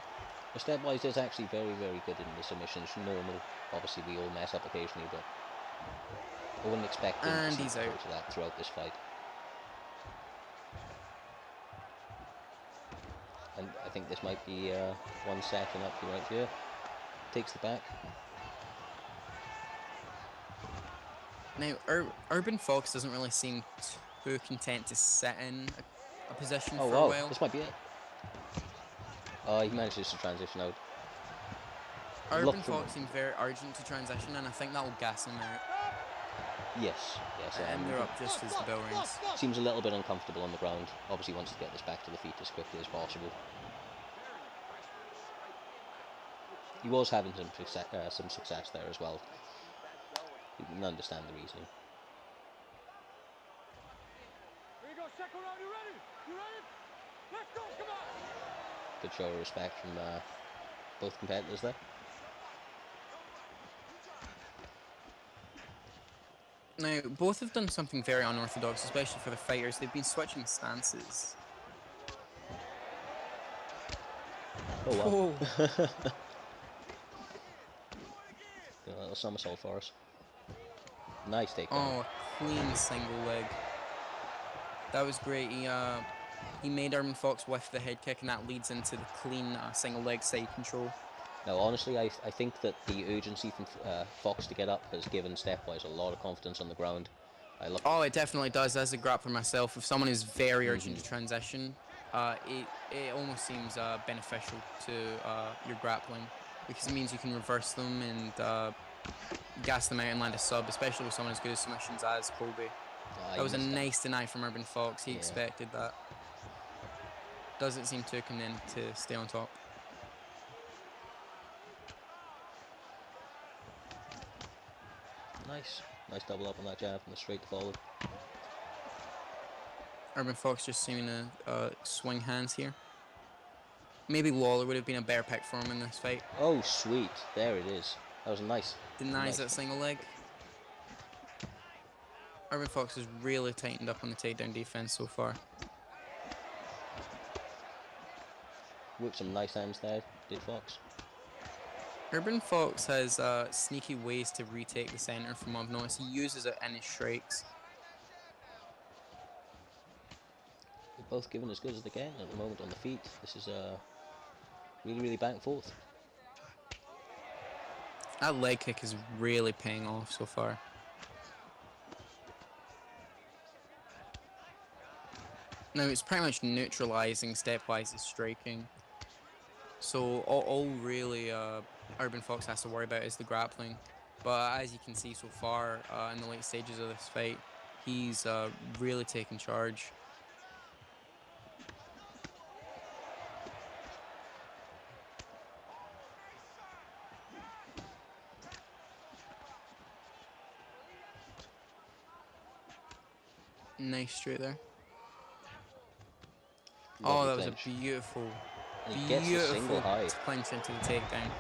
The Stepwise is actually very, very good in the submissions. Normal, obviously we all mess up occasionally, but I wouldn't expect him And to he's see out. much of that throughout this fight. And I think this might be one setting up right here. Takes the back. Now, Urban Fox doesn't really seem too content to sit in a position Oh for a wow, while. this might be it. Oh, he manages to transition out. Urban Look from- Fox seems very urgent to transition, and I think that will gas him out. Yes, yes. And they're up just as the bell rings. Seems a little bit uncomfortable on the ground. Obviously wants to get this back to the feet as quickly as possible. He was having some success there as well. You can understand the reasoning. Here you go, second round, you ready? You ready? Let's go, come on! Good show of respect from both competitors there. Now, both have done something very unorthodox, especially for the fighters. They've been switching stances. Oh wow. Oh, A little somersault for us. Nice takedown. oh, a clean single leg. That was great. He made Urban Fox whiff the head kick, and that leads into the clean single leg side control. Now, honestly, I think that the urgency from Fox to get up has given Stepwise a lot of confidence on the ground. Oh, it definitely does. As a grappler myself, if someone is very urgent to transition, it almost seems beneficial to your grappling, because it means you can reverse them and gas them out and land a sub, especially with someone as good as submissions as Colby. That was a nice deny from Urban Fox. He expected that. Doesn't seem too content to stay on top. Nice double up on that jab and the straight to follow. Urban Fox just seeming to swing hands here. Maybe Lawler would have been a better pick for him in this fight. Oh, sweet. There it is. That was nice. Denies that single leg. Urban Fox has really tightened up on the takedown defense so far. Worked some nice hands there, did Fox. Urban Fox has sneaky ways to retake the center from what I've noticed. He uses it in his strikes. They're both giving as good as they can at the moment on the feet. This is really, really back and forth. That leg kick is really paying off so far. Now it's pretty much neutralizing Stepwise's striking. So all really Urban Fox has to worry about is the grappling. But as you can see so far in the late stages of this fight, he's really taken charge. Nice straight there. Lovely That was clinch. a beautiful, And he gets a single high. clinch into the takedown.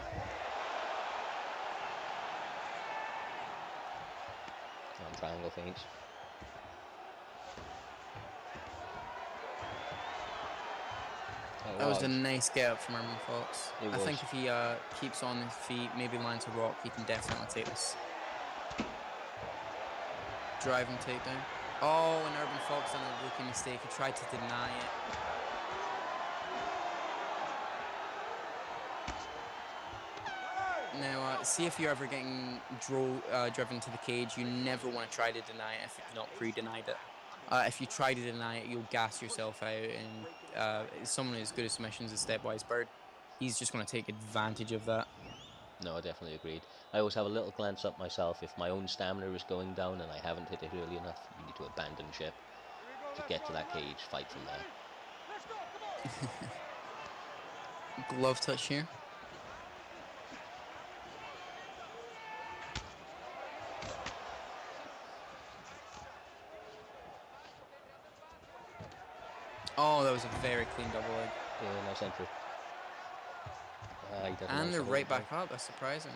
single feints. That was a nice get up from Urban Fox. It I was. think if he keeps on his feet, maybe lands a rock, he can definitely take this. Driving takedown. Oh, and Urban Fox done a rookie mistake. He tried to deny it. Now, see if you're ever getting driven to the cage, you never want to try to deny it if you've not pre-denied it. If you try to deny it, you'll gas yourself out, and someone as good as submissions as Stepwise Bird, he's just going to take advantage of that. No, I definitely agreed. I always have a little glance up myself. If my own stamina is going down and I haven't hit it early enough, you need to abandon ship. Just get to that cage, fight from there. Glove touch here. Oh, that was a very clean double leg. Yeah, nice entry. And they're right back up. That's surprising.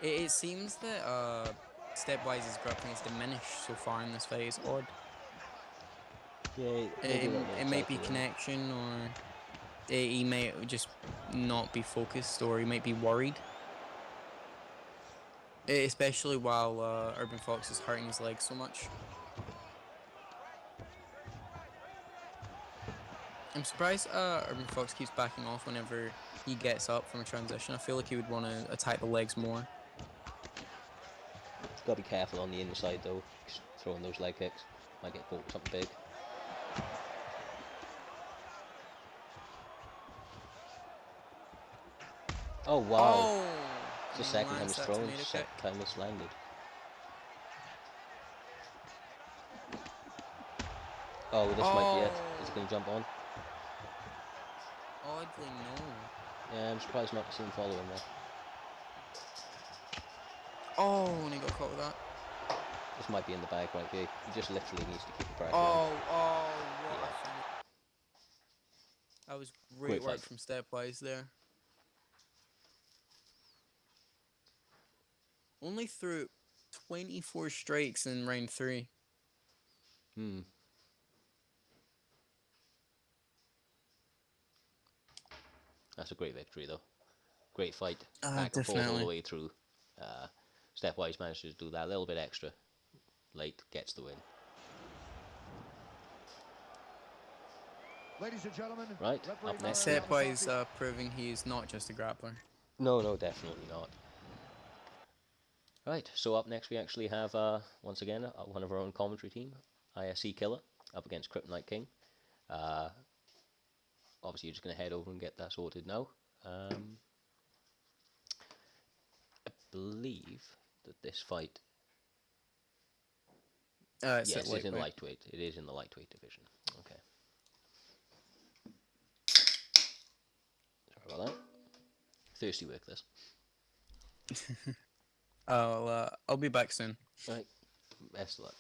It seems that Stepwise's grappling has diminished so far in this fight. It's odd. Yeah, It might be connection, or he might just not be focused, or he might be worried. Especially while Urban Fox is hurting his legs so much. I'm surprised Urban Fox keeps backing off whenever he gets up from a transition. I feel like he would want to attack the legs more. Gotta be careful on the inside though, throwing those leg kicks. Might get caught with something big. Oh wow! Oh, It's the second time it's thrown, tomato second kick. time it's landed. Oh, this might be it. Is he going to jump on? Oddly, no. Yeah, I'm surprised not to see him following there. Oh, and he got caught with that. This might be in the bag right here. He just literally needs to keep the pressure on. What Yeah. a finish. That was great Great work fight. from Stepwise there. Only threw 24 strikes in round 3. That's a great victory though. Great fight. Back and forth all Definitely. the way through. Stepwise managed to do that a little bit extra. Late gets the win. Ladies and gentlemen, Right, up next. Stepwise proving he is not just a grappler. No, definitely not. Right, so up next we actually have, once again, one of our own commentary team, ISC Killer, up against Kryptonite King. Obviously you're just going to head over and get that sorted now. I believe that this fight... It's yes, it's in lightweight. lightweight. It is in the lightweight division. Okay. Sorry about that. Thirsty work, this. I'll be back soon. Right, best of luck.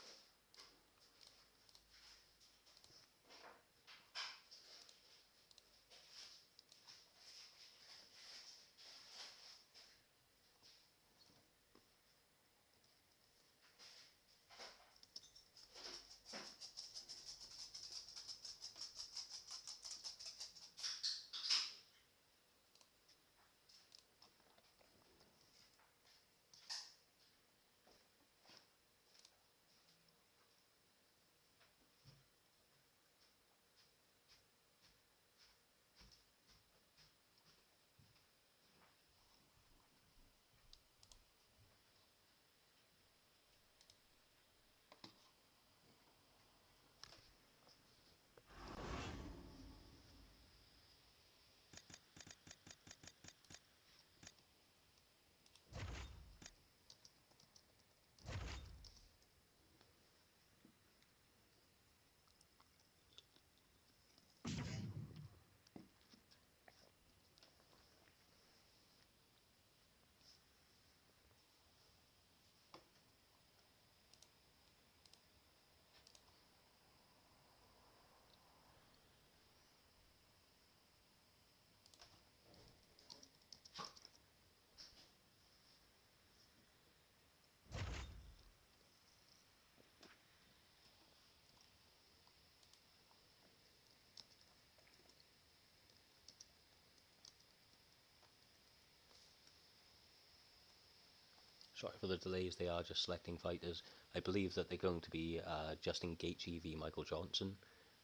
Sorry for the delays, they are just selecting fighters. I believe that they're going to be Justin Gaethje v Michael Johnson.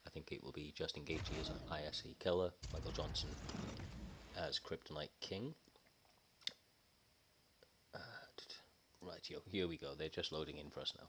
I think it will be Justin Gaethje as ISC Killer, Michael Johnson as Kryptonite King. Right, here we go, they're just loading in for us now.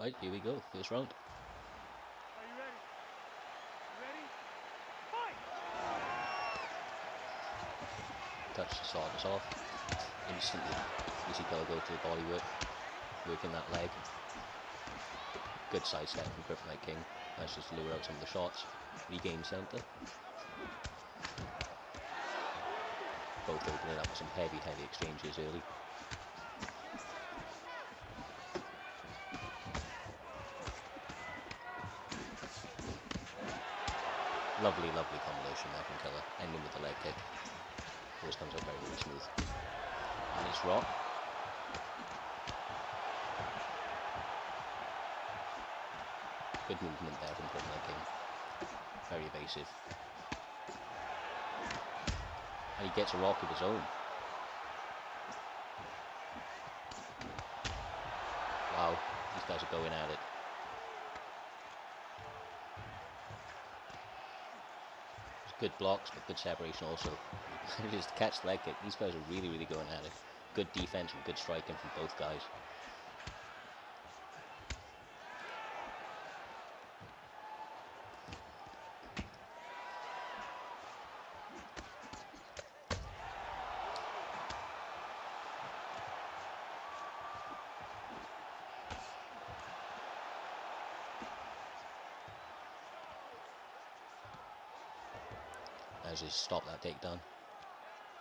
Right, here we go, first round. Are you ready? You ready? Fight! Touch to start us off. Instantly, you see Killer go to the body work, working that leg. Good side step from Kryptonite King. Manages to lure out some of the shots. Regain center. Both opening up with some heavy exchanges early. Lovely combination there from Killer, ending with the leg kick. Always comes out very smooth. And it's Rock. Good movement there from Kryptonite King. Very evasive. And he gets a rock of his own. Wow, these guys are going at it. Good blocks, but good separation also. Just catch the leg kick. These guys are really going at it. Good defense and good striking from both guys. Manages to stop that takedown.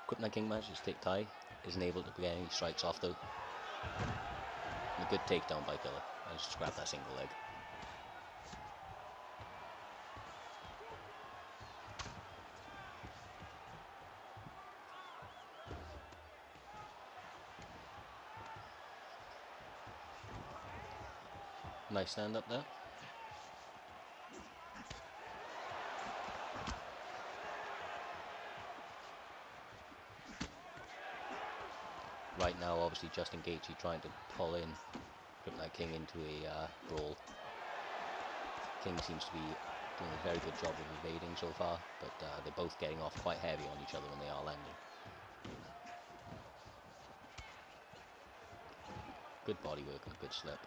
Kryptonite King manages to take tie. Isn't able to get any strikes off though. And a good takedown by Killer. Manages to grab that single leg. Nice stand up there. Right now, obviously, Justin Gaethje trying to pull in Kryptonite King into a brawl. King seems to be doing a very good job of evading so far, but they're both getting off quite heavy on each other when they are landing. Good body work and a good slip.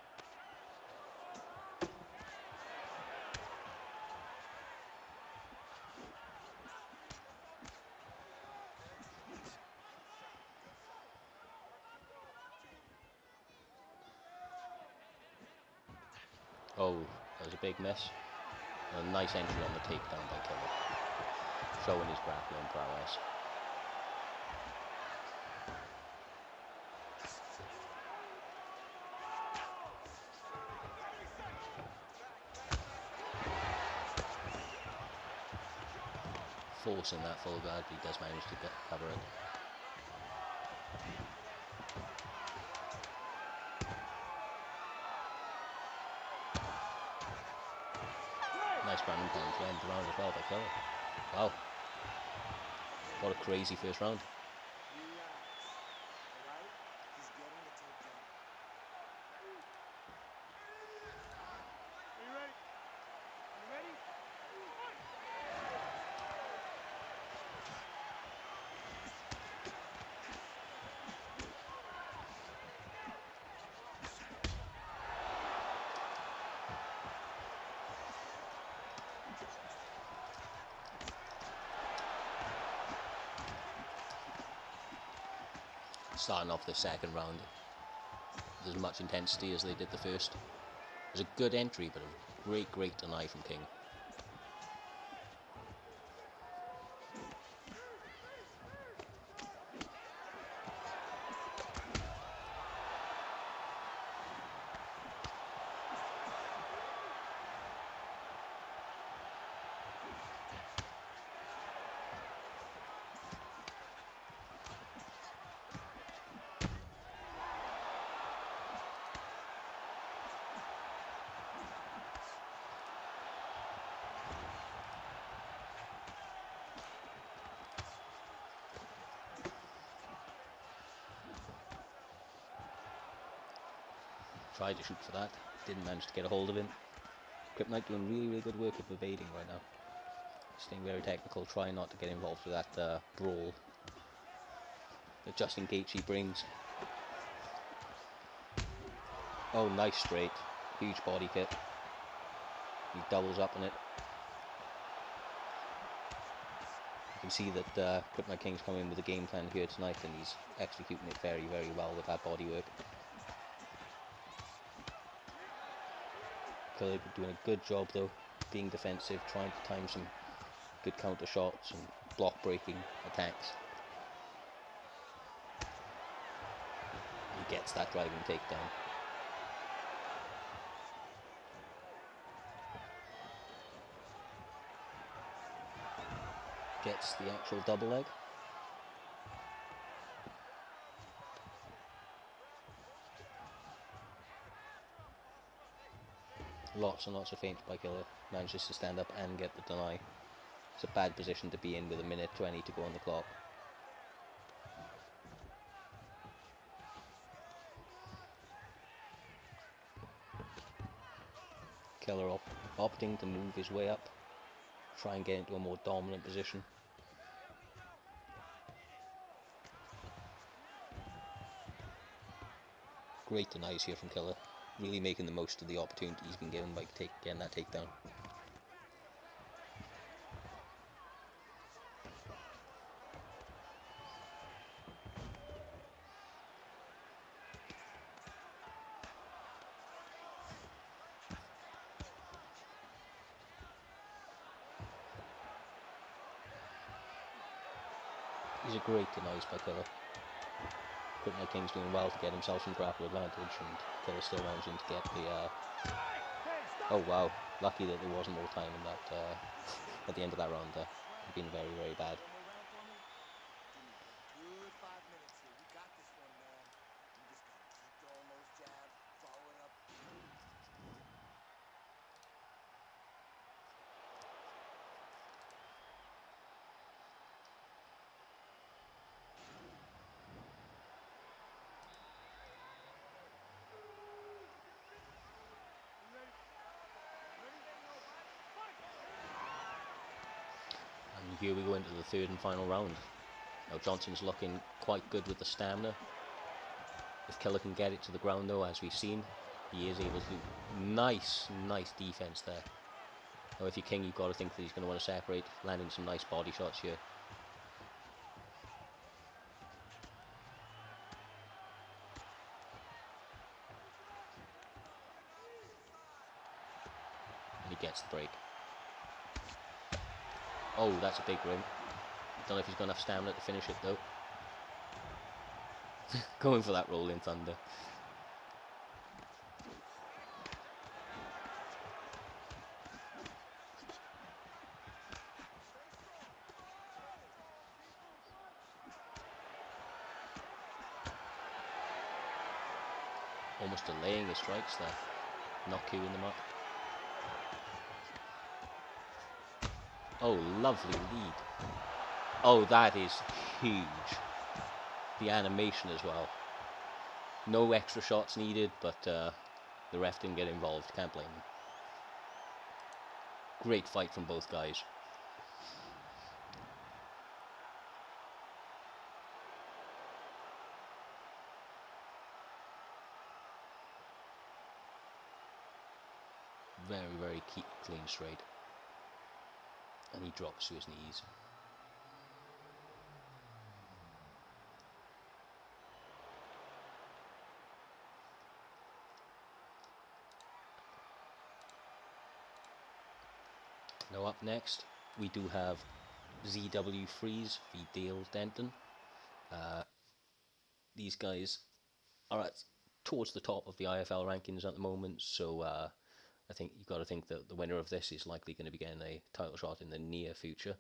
Oh, that was a big miss. And a nice entry on the takedown by Killer, showing his grappling prowess. Forcing that full guard, but he does manage to cover it. Nice ground and pound to end the round as well by Killer. Wow. What a crazy first round. Are you ready? You ready? Fight! Starting off the second round with as much intensity as they did the first. It was a good entry, but a great deny from King. Tried to shoot for that, didn't manage to get a hold of him. Kryptonite doing really, really good work of evading right now. Staying very technical, trying not to get involved with that brawl that Justin Gaethje brings. Oh, nice straight. Huge body kick. He doubles up on it. You can see that Kryptonite King's coming in with a game plan here tonight, and he's executing it very, very well with that body work. Killer doing a good job though, being defensive, trying to time some good counter shots and block breaking attacks. He gets that driving takedown. Gets the actual double leg. Lots and lots of feints by Killer. Manages to stand up and get the deny. It's a bad position to be in with a minute 20 to go on the clock. Killer opting to move his way up. Try and get into a more dominant position. Great denies here from Killer. Really making the most of the opportunity he's been given by getting that takedown. These are great denies by Killer. Kryptonite King's doing well to get himself some grapple advantage, and Killer still managing to get the... Oh wow, lucky that there wasn't more time in that at the end of that round there. It would have been very, very bad. Good 5 minutes here. You got this one, man. You just gotta keep throwing those jabs, follow it up. And here we go into the third and final round. Now Johnson's looking quite good with the stamina. If Killer can get it to the ground though, as we've seen, he is able to. Nice defense there. Now if you're King, you've got to think that he's going to want to separate, landing some nice body shots here. And he gets the break. Oh, that's a big rim. Don't know if he's got enough stamina to finish it though. Going for that rolling thunder. Almost delaying his strikes there. Not queuing them up. Oh, lovely lead. Oh, that is huge. The animation as well. No extra shots needed, but the ref didn't get involved. Can't blame him. Great fight from both guys. Very, very clean straight. And he drops to his knees. Now up next, we do have ZW Freeze v Dale Denton. These guys are towards the top of the IFL rankings at the moment, so I think you've got to think that the winner of this is likely going to be getting a title shot in the near future.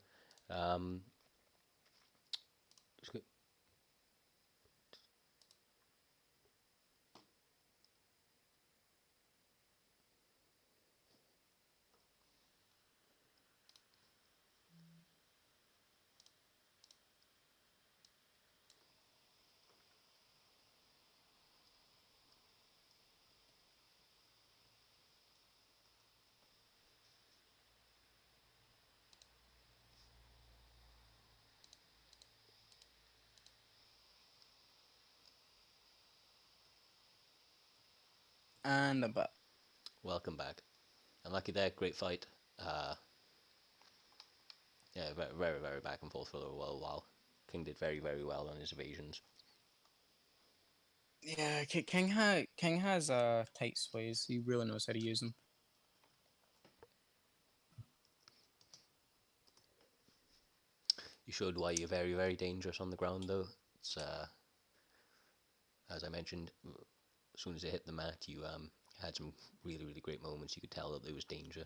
And I'm back. Welcome back. Unlucky there, great fight. Yeah, very, very back and forth for a little while. King did very, very well on his evasions. Yeah, King has tight sways. He really knows how to use them. You showed why you're very, very dangerous on the ground, though. It's as I mentioned, as soon as it hit the mat, you had some really, really great moments. You could tell that there was danger.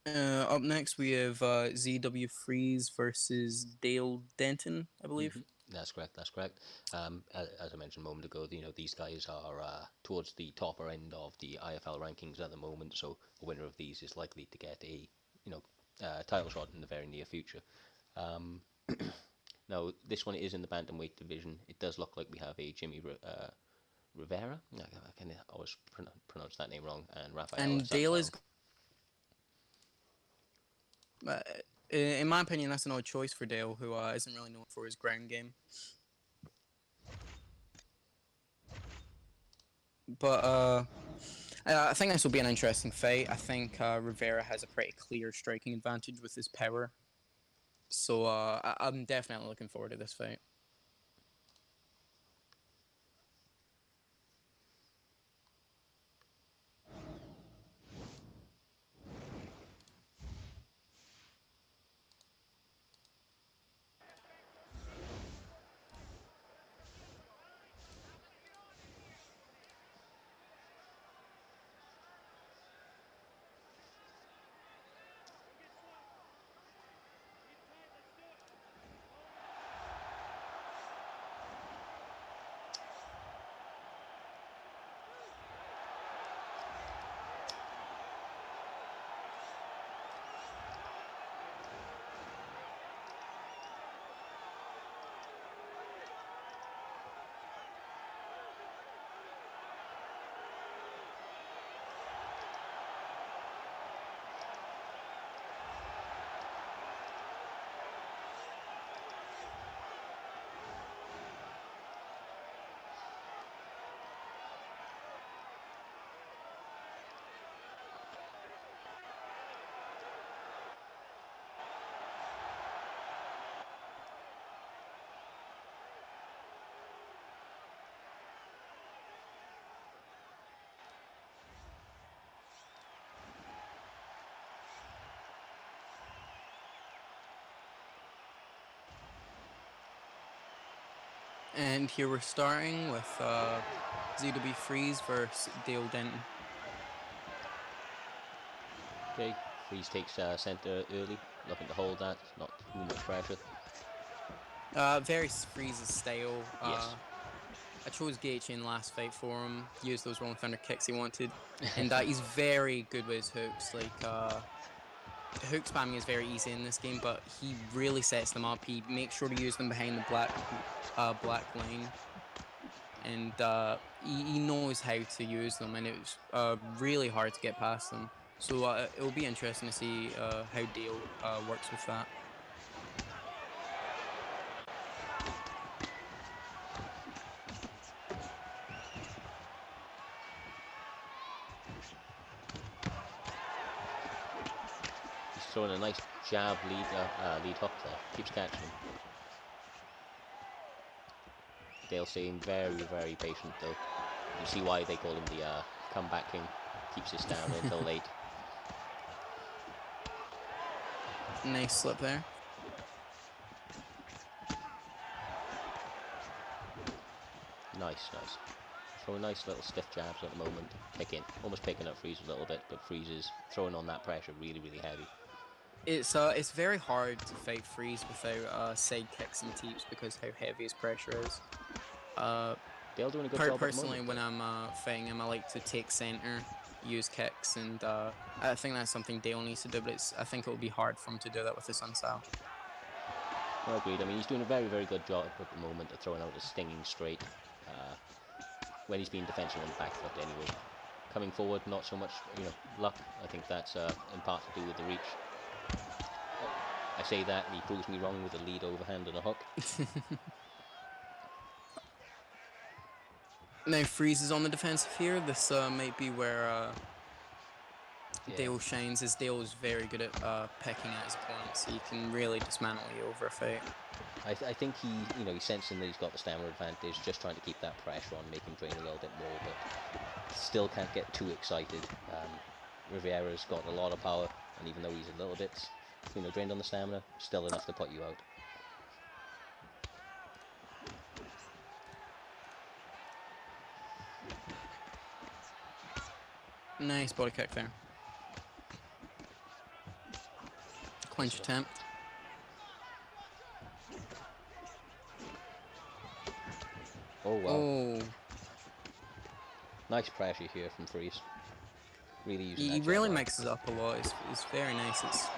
Up next, we have ZW Freeze versus Dale Denton, I believe. That's correct. That's correct. As I mentioned a moment ago, these guys are towards the topper end of the IFL rankings at the moment. So a winner of these is likely to get a title shot in the very near future. Now this one is in the bantamweight division. It does look like we have a Jimmy Rivera. I can always pronounce that name wrong. And Rafael. And Dale is. In my opinion, that's an odd choice for Dale, who isn't really known for his ground game. But I think this will be an interesting fight. I think Rivera has a pretty clear striking advantage with his power. So I'm definitely looking forward to this fight. And here we're starting with ZW Freeze versus Dale Denton. Okay, Freeze takes centre early, looking to hold that, not too much pressure. Very Freeze's style. Yes. I chose Gaethje in last fight for him. Used those rolling thunder kicks he wanted, and he's very good with his hooks. Like hook spamming is very easy in this game, but he really sets them up. He makes sure to use them behind the black lane, and he knows how to use them, and it's really hard to get past them. So it will be interesting to see how Dale works with that. He's throwing a nice jab lead hook there. Keeps catching him. Dale staying very, very patient though. You see why they call him the comeback king. Keeps his stamina until late. Nice slip there. Nice. Throwing nice little stiff jabs at the moment. Almost picking up Freeze a little bit, but Freeze is throwing on that pressure really, really heavy. It's very hard to fight Freeze without side kicks and teeps because how heavy his pressure is. Dale doing a good job Personally, at the when moment, I'm fighting him, I like to take center, use kicks, and I think that's something Dale needs to do. But I think it will be hard for him to do that with his Sun style. I agreed. I mean, he's doing a very, very good job at the moment of throwing out a stinging straight when he's being defensive on the back foot anyway. Coming forward, not so much, luck. I think that's in part to do with the reach. I say that, and he proves me wrong with a lead overhand and a hook. Now Freeze is on the defensive here. This might be where Yeah. Dale shines, as Dale is very good at picking at his opponents, so he can really dismantle you over a fight. I think he's sensing that he's got the stamina advantage, just trying to keep that pressure on, make him drain a little bit more, but still can't get too excited. Rivera's got a lot of power, and even though he's a little bit, drained on the stamina, still enough to put you out. Nice body kick there. Clinch attempt. Oh wow. Oh, Nice pressure here from Freeze. Really using he that really jab mixes up a lot. It's very nice. It's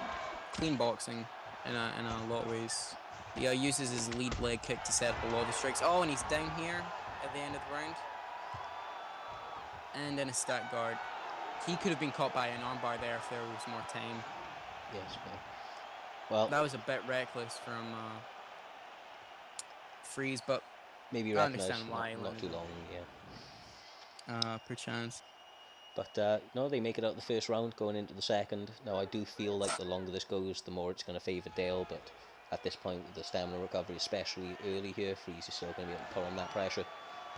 clean boxing in a lot of ways. He uses his lead leg kick to set up a lot of the strikes. Oh, and he's down here at the end of the round. And then a stack guard. He could have been caught by an armbar there if there was more time. Yes, well, That was a bit reckless from Freeze, but maybe I recognize understand why he not landed too it. long, yeah. Perchance. But no, they make it out the first round, going into the second. Now, I do feel like the longer this goes, the more it's going to favour Dale, but at this point, with the stamina recovery, especially early here, Freeze is still going to be able to put on that pressure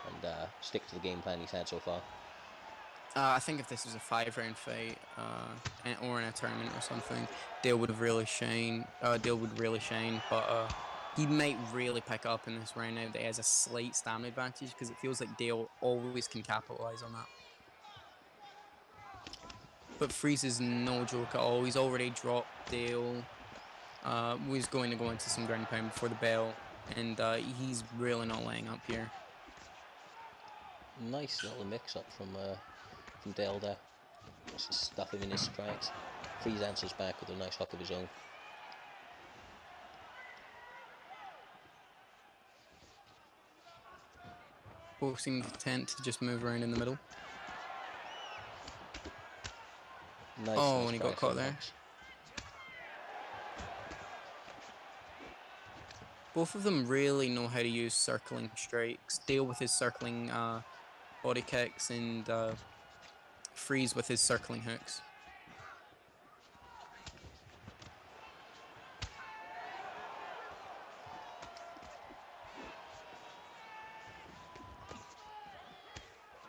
and stick to the game plan he's had so far. I think if this was a 5-round fight, or in a tournament or something, Dale would really shine. But he might really pick up in this round now that he has a slight stamina advantage, because it feels like Dale always can capitalize on that. But Freeze is no joke at all. He's already dropped Dale. Was going to go into some ground and pound before the bell, and he's really not laying up here. Nice little mix-up from Dale there. Just stuff him in his strikes. Freeze answers back with a nice hook of his own. Both seem content to just move around in the middle. Nice, Oh, nice and he got pressure caught and there. hooks. Both of them really know how to use circling strikes. Dale with his circling body kicks, and Freeze with his circling hooks.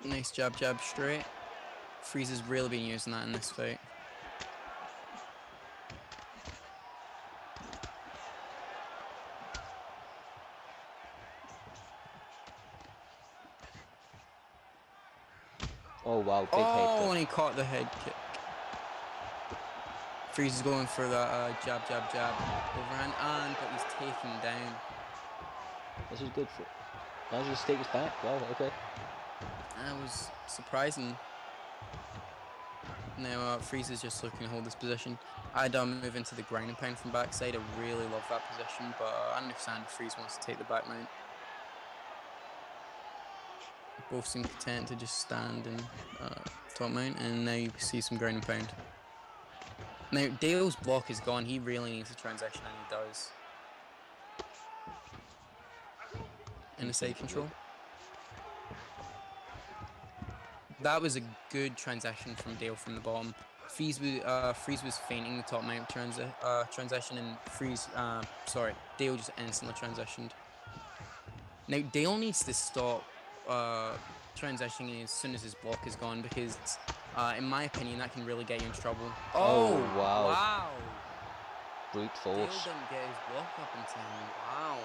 Nice jab, jab, straight. Freeze has really been using that in this fight. Oh wow, big Oh, head and kick. he caught the head kick. Freeze is going for that jab, jab, jab overhand, but he's taken down. This is good for... Manages to take his back. Wow, okay. That was surprising. Now Freeze is just looking to hold this position. I'd move into the ground and pound from backside. I really love that position, but I understand if Freeze wants to take the back mount. Both seem content to just stand and top mount, and now you see some ground and pound. Now Dale's block is gone. He really needs a transition, and he does. In a side control. That was a good transition from Dale from the bottom. Freeze was feinting the top mount transition, and Dale just instantly transitioned. Now Dale needs to stop transitioning as soon as his block is gone, because in my opinion that can really get you into trouble. Oh, wow. Wow! Brute Dale force. didn't get his block up in time. Wow.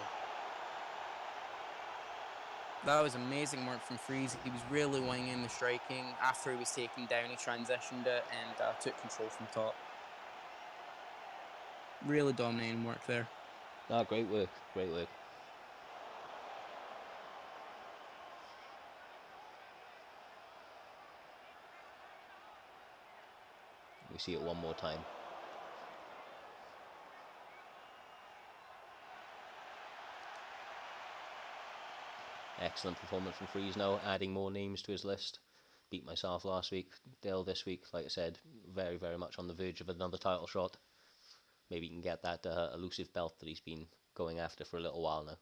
That was amazing work from Freeze. He was really winging the striking. After he was taken down, he transitioned it and took control from top. Really dominating work there. Ah, great work. Great work. We see it one more time. Excellent performance from Freeze now, adding more names to his list. Beat myself last week, Dale this week, like I said, very, very much on the verge of another title shot. Maybe he can get that elusive belt that he's been going after for a little while now.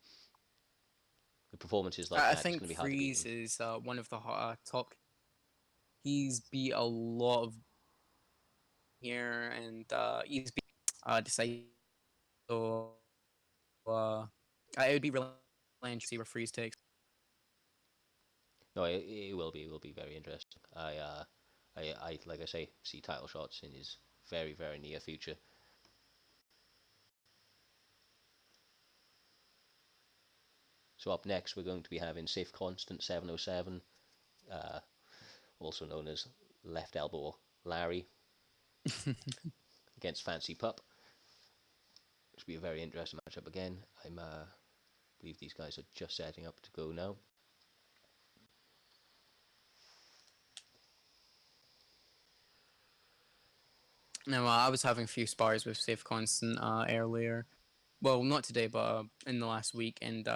The performances like I that, it's think going to be hard to Freeze beat. is one of the top. He's beat a lot of here, and he's beat decisive. So it would be really interesting to see where Freeze takes. No, it will be. It will be very interesting. I like I say, see title shots in his very, very near future. So up next, we're going to be having Safe Constant 707, also known as Left Elbow Larry, against Fancy Pup. Which will be a very interesting matchup again. I believe these guys are just setting up to go now. Now, I was having a few spars with Safe Constant earlier. Well, not today, but in the last week. And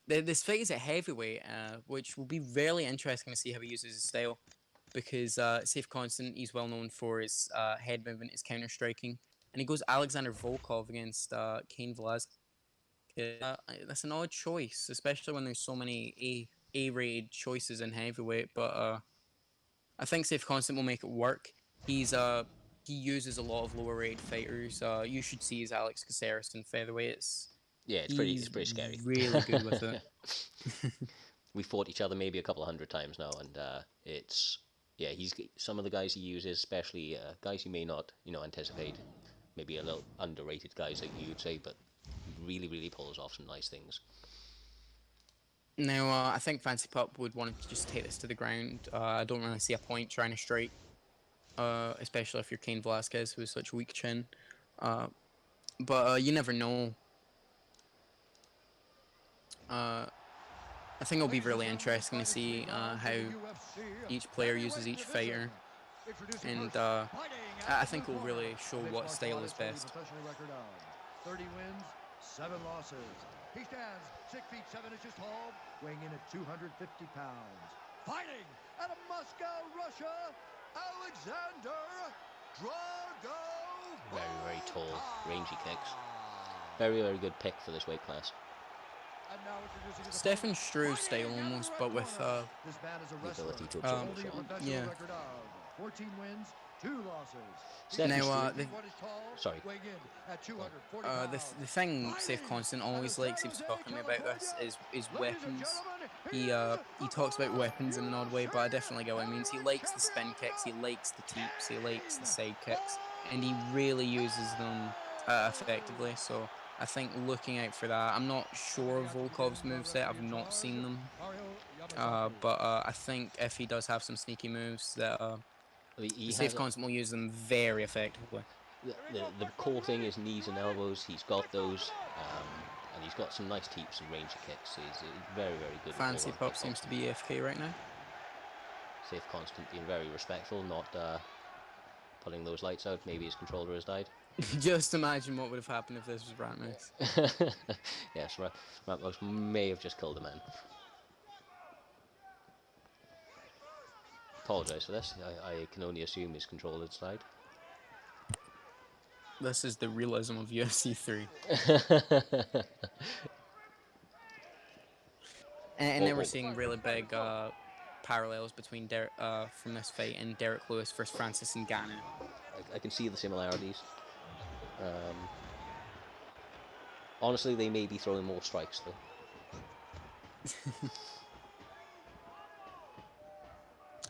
this fight is at heavyweight, which will be really interesting to see how he uses his style. Because Safe Constant, he's well known for his head movement, his counter striking. And he goes Alexander Volkov against Cain Velasquez. That's an odd choice, especially when there's so many A-rated choices in heavyweight. But I think Safe Constant will make it work. He uses a lot of lower rated fighters. You should see his Alex Caceres in featherweight. It's He's pretty scary. Really good with it. We fought each other maybe a couple of hundred times now, and he's some of the guys he uses, especially guys you may not anticipate, maybe a little underrated guys like you'd say, but really really pulls off some nice things. Now, I think Fancy Pup would want to just take this to the ground. I don't really see a point trying to strike, especially if you're Cain Velasquez, who has such a weak chin. But you never know. I think it'll be really interesting to see how each player uses each fighter. And I think it'll really show what style is best. 30 wins, 7 losses. He stands 6 feet 7 inches tall, weighing in at 250 pounds. Fighting out of Moscow, Russia, Alexander Drago. Very, very tall, rangy kicks. Very, very good pick for this weight class. Stefan Struve style almost, but with the ability to absorb a shot. Yeah. 14 wins, 2 losses. Now, sorry. the thing Safe Constant always likes, he was talking to me about this, is weapons. He talks about weapons in an odd way, but I definitely get what he means. He likes the spin kicks, he likes the teeps, he likes the side kicks, and he really uses them effectively. So I think looking out for that. I'm not sure of Volkov's moveset, I've not seen them. But I think if he does have some sneaky moves, that Safe Constant will use them very effectively. The core thing is knees and elbows. He's got those, and he's got some nice teeps and rangy kicks. He's very, very good. Fancy Pup seems to be AFK right now. Safe Constant being very respectful, not pulling those lights out. Maybe his controller has died. Just imagine what would have happened if this was Ratmus. Yes, Ratmus may have just killed a man. Apologise for this. I can only assume his controller died. This is the realism of UFC 3. and then we're seeing really big parallels between from this fight and Derek Lewis versus Francis Ngannou. I can see the similarities. Honestly, they may be throwing more strikes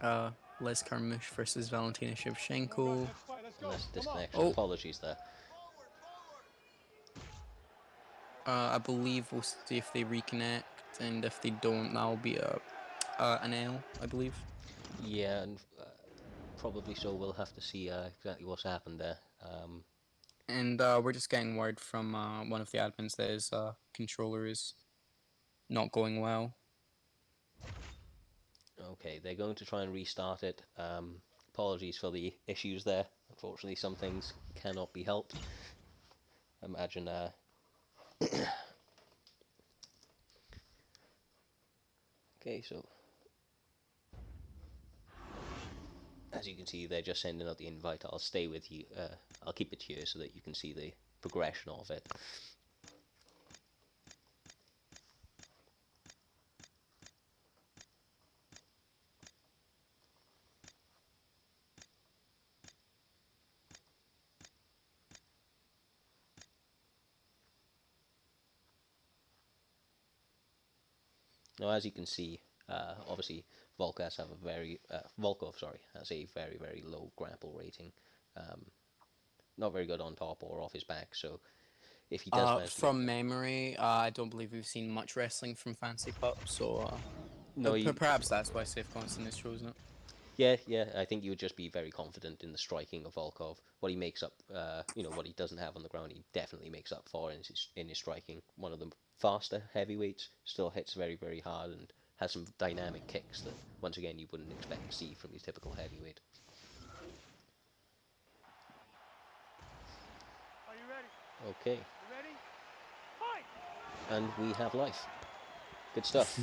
though. Les Carmouche versus Valentina Shevchenko. Unless disconnection. Apologies there. I believe we'll see if they reconnect, and if they don't, that'll be an L, I believe. Yeah, and probably so. We'll have to see exactly what's happened there. And we're just getting word from one of the admins that his controller is not going well. Okay, they're going to try and restart it. Apologies for the issues there. Unfortunately, some things cannot be helped. Imagine okay, so as you can see, they're just sending out the invite. I'll stay with you. I'll keep it here so that you can see the progression of it. Now, as you can see, obviously Volkov has a very, very low grapple rating. Not very good on top or off his back. So if he does manage to get From memory, I don't believe we've seen much wrestling from Fancy Pup, so no, perhaps that's why Safe Constant has chosen it. yeah, I think you would just be very confident in the striking of Volkov. What he makes up, what he doesn't have on the ground, he definitely makes up for in his striking. One of the faster heavyweights, still hits very, very hard and has some dynamic kicks that, once again, you wouldn't expect to see from your typical heavyweight. Are you ready? Okay. You ready? Fight! And we have life. Good stuff.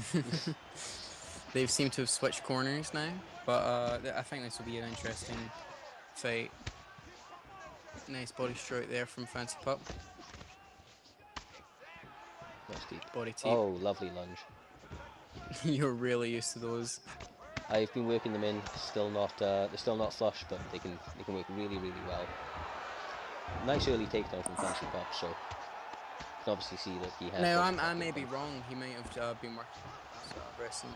They've seemed to have switched corners now, but I think this will be an interesting fight. Nice body stroke there from Fancy Pup. Nice deep. Body teep. Oh, lovely lunge. You're really used to those. I've been working them in. They're still not flush, but they can work really, really well. Nice early takedown from Fancy Pop, so you can obviously see that he has. Now I may be wrong. He might have been working wrestling.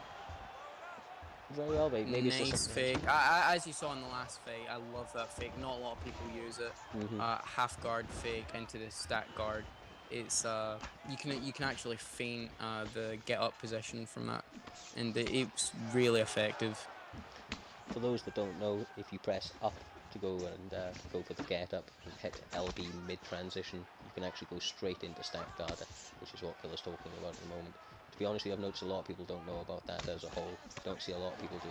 Very well, babe. Maybe nice it's just fake. As you saw in the last fight, I love that fake. Not a lot of people use it. Half guard fake into the stack guard. It's you can actually feint the get up position from that, and it's really effective. For those that don't know, if you press up to go and go for the get up and hit LB mid transition, you can actually go straight into stack guard, which is what Phil is talking about at the moment. To be honest, I've noticed a lot of people don't know about that as a whole. Don't see a lot of people do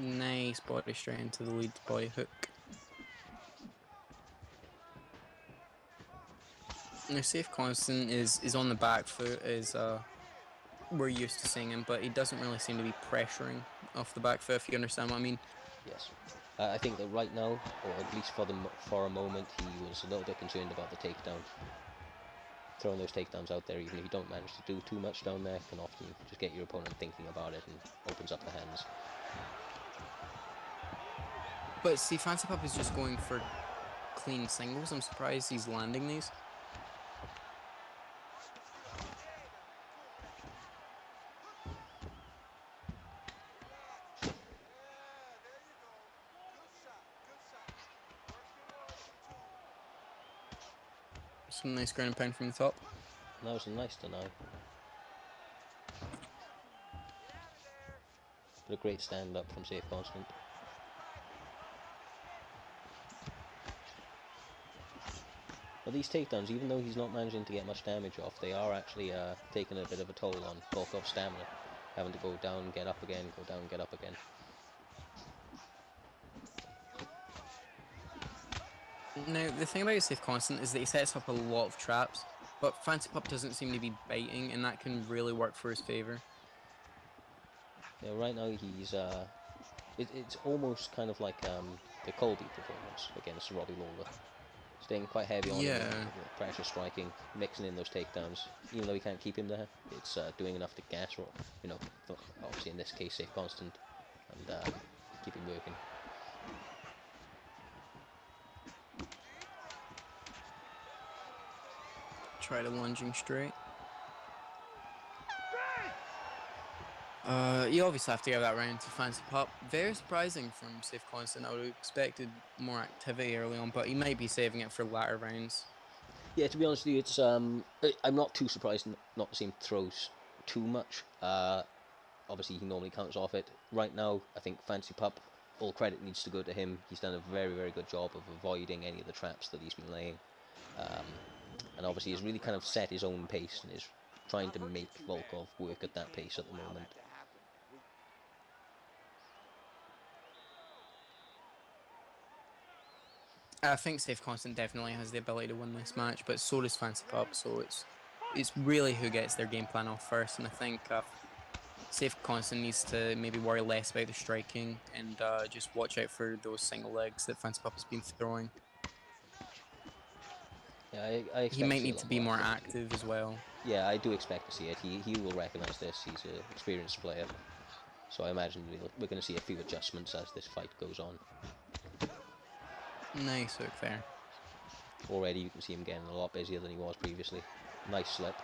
it. Nice body straight into the lead body hook. Now, Safe Constant is on the back foot, as we're used to seeing him, but he doesn't really seem to be pressuring off the back foot, if you understand what I mean. Yes. I think that right now, or at least for a moment, he was a little bit concerned about the takedown. Throwing those takedowns out there, even if you don't manage to do too much down there, can often just get your opponent thinking about it and opens up the hands. But see, Fancy Pup is just going for clean singles. I'm surprised he's landing these. Some nice ground and pound from the top. That was a nice deny. But a great stand up from Safe Constant. But these takedowns, even though he's not managing to get much damage off, they are actually taking a bit of a toll on Volkov's stamina. Having to go down, get up again, go down, get up again. Now, the thing about Safe Constant is that he sets up a lot of traps, but Fancy Pup doesn't seem to be biting, and that can really work for his favour. Yeah, right now he's it's almost kind of like the Colby performance against Robbie Lawler. Staying quite heavy on him, pressure striking, mixing in those takedowns. Even though he can't keep him there, it's doing enough to gas, obviously in this case Safe Constant, and keep him working. Try the lunging straight. You obviously have to give that round to Fancy Pup. Very surprising from Safe Constant. I would have expected more activity early on, but he might be saving it for latter rounds. Yeah, to be honest with you, it's I'm not too surprised not to see him throw too much. Obviously, he normally counts off it. Right now, I think Fancy Pup, all credit needs to go to him. He's done a very, very good job of avoiding any of the traps that he's been laying. And obviously, he's really kind of set his own pace and is trying to make Volkov work at that pace at the moment. I think Safe Constant definitely has the ability to win this match, but so does Fancy Pup, so it's really who gets their game plan off first, and I think Safe Constant needs to maybe worry less about the striking and just watch out for those single legs that Fancy Pup has been throwing. Yeah, I expect he might to see need to be more active as well. Yeah, I do expect to see it. He will recognise this. He's an experienced player. So I imagine we're going to see a few adjustments as this fight goes on. Nice hook there. Already you can see him getting a lot busier than he was previously. Nice slip.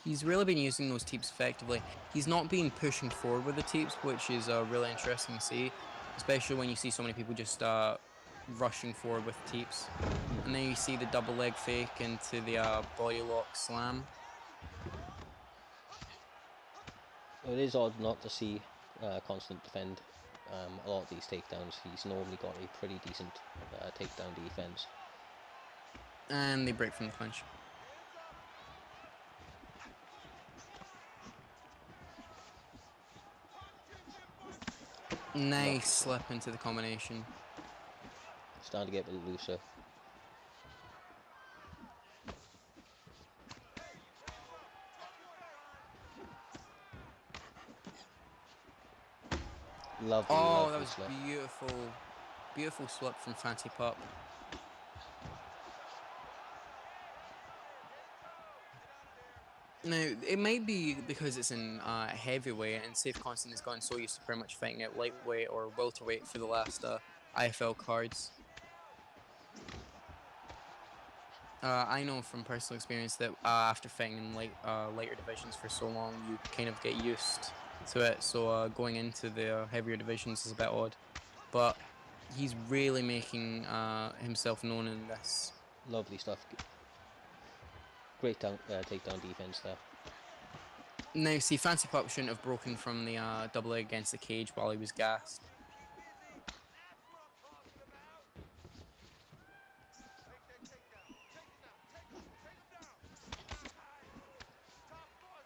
He's really been using those teeps effectively. He's not been pushing forward with the teeps, which is really interesting to see, especially when you see so many people just rushing forward with teeps. And then you see the double leg fake into the body lock slam. It is odd not to see Constant defend a lot of these takedowns. He's normally got a pretty decent takedown defense. And they break from the clinch. Nice slip into the combination. Starting to get a bit looser. Lovely, Oh, lovely that was slip. beautiful. Beautiful slip from Fancy Pup. Now, it may be because it's in heavyweight and Safe Constant has gotten so used to pretty much fighting at lightweight or welterweight for the last IFL cards. I know from personal experience that after fighting in lighter divisions for so long, you kind of get used to it. So going into the heavier divisions is a bit odd. But he's really making himself known in this. Lovely stuff. Great takedown defense there. Now, see, Fancy Pup shouldn't have broken from the double leg against the cage while he was gassed.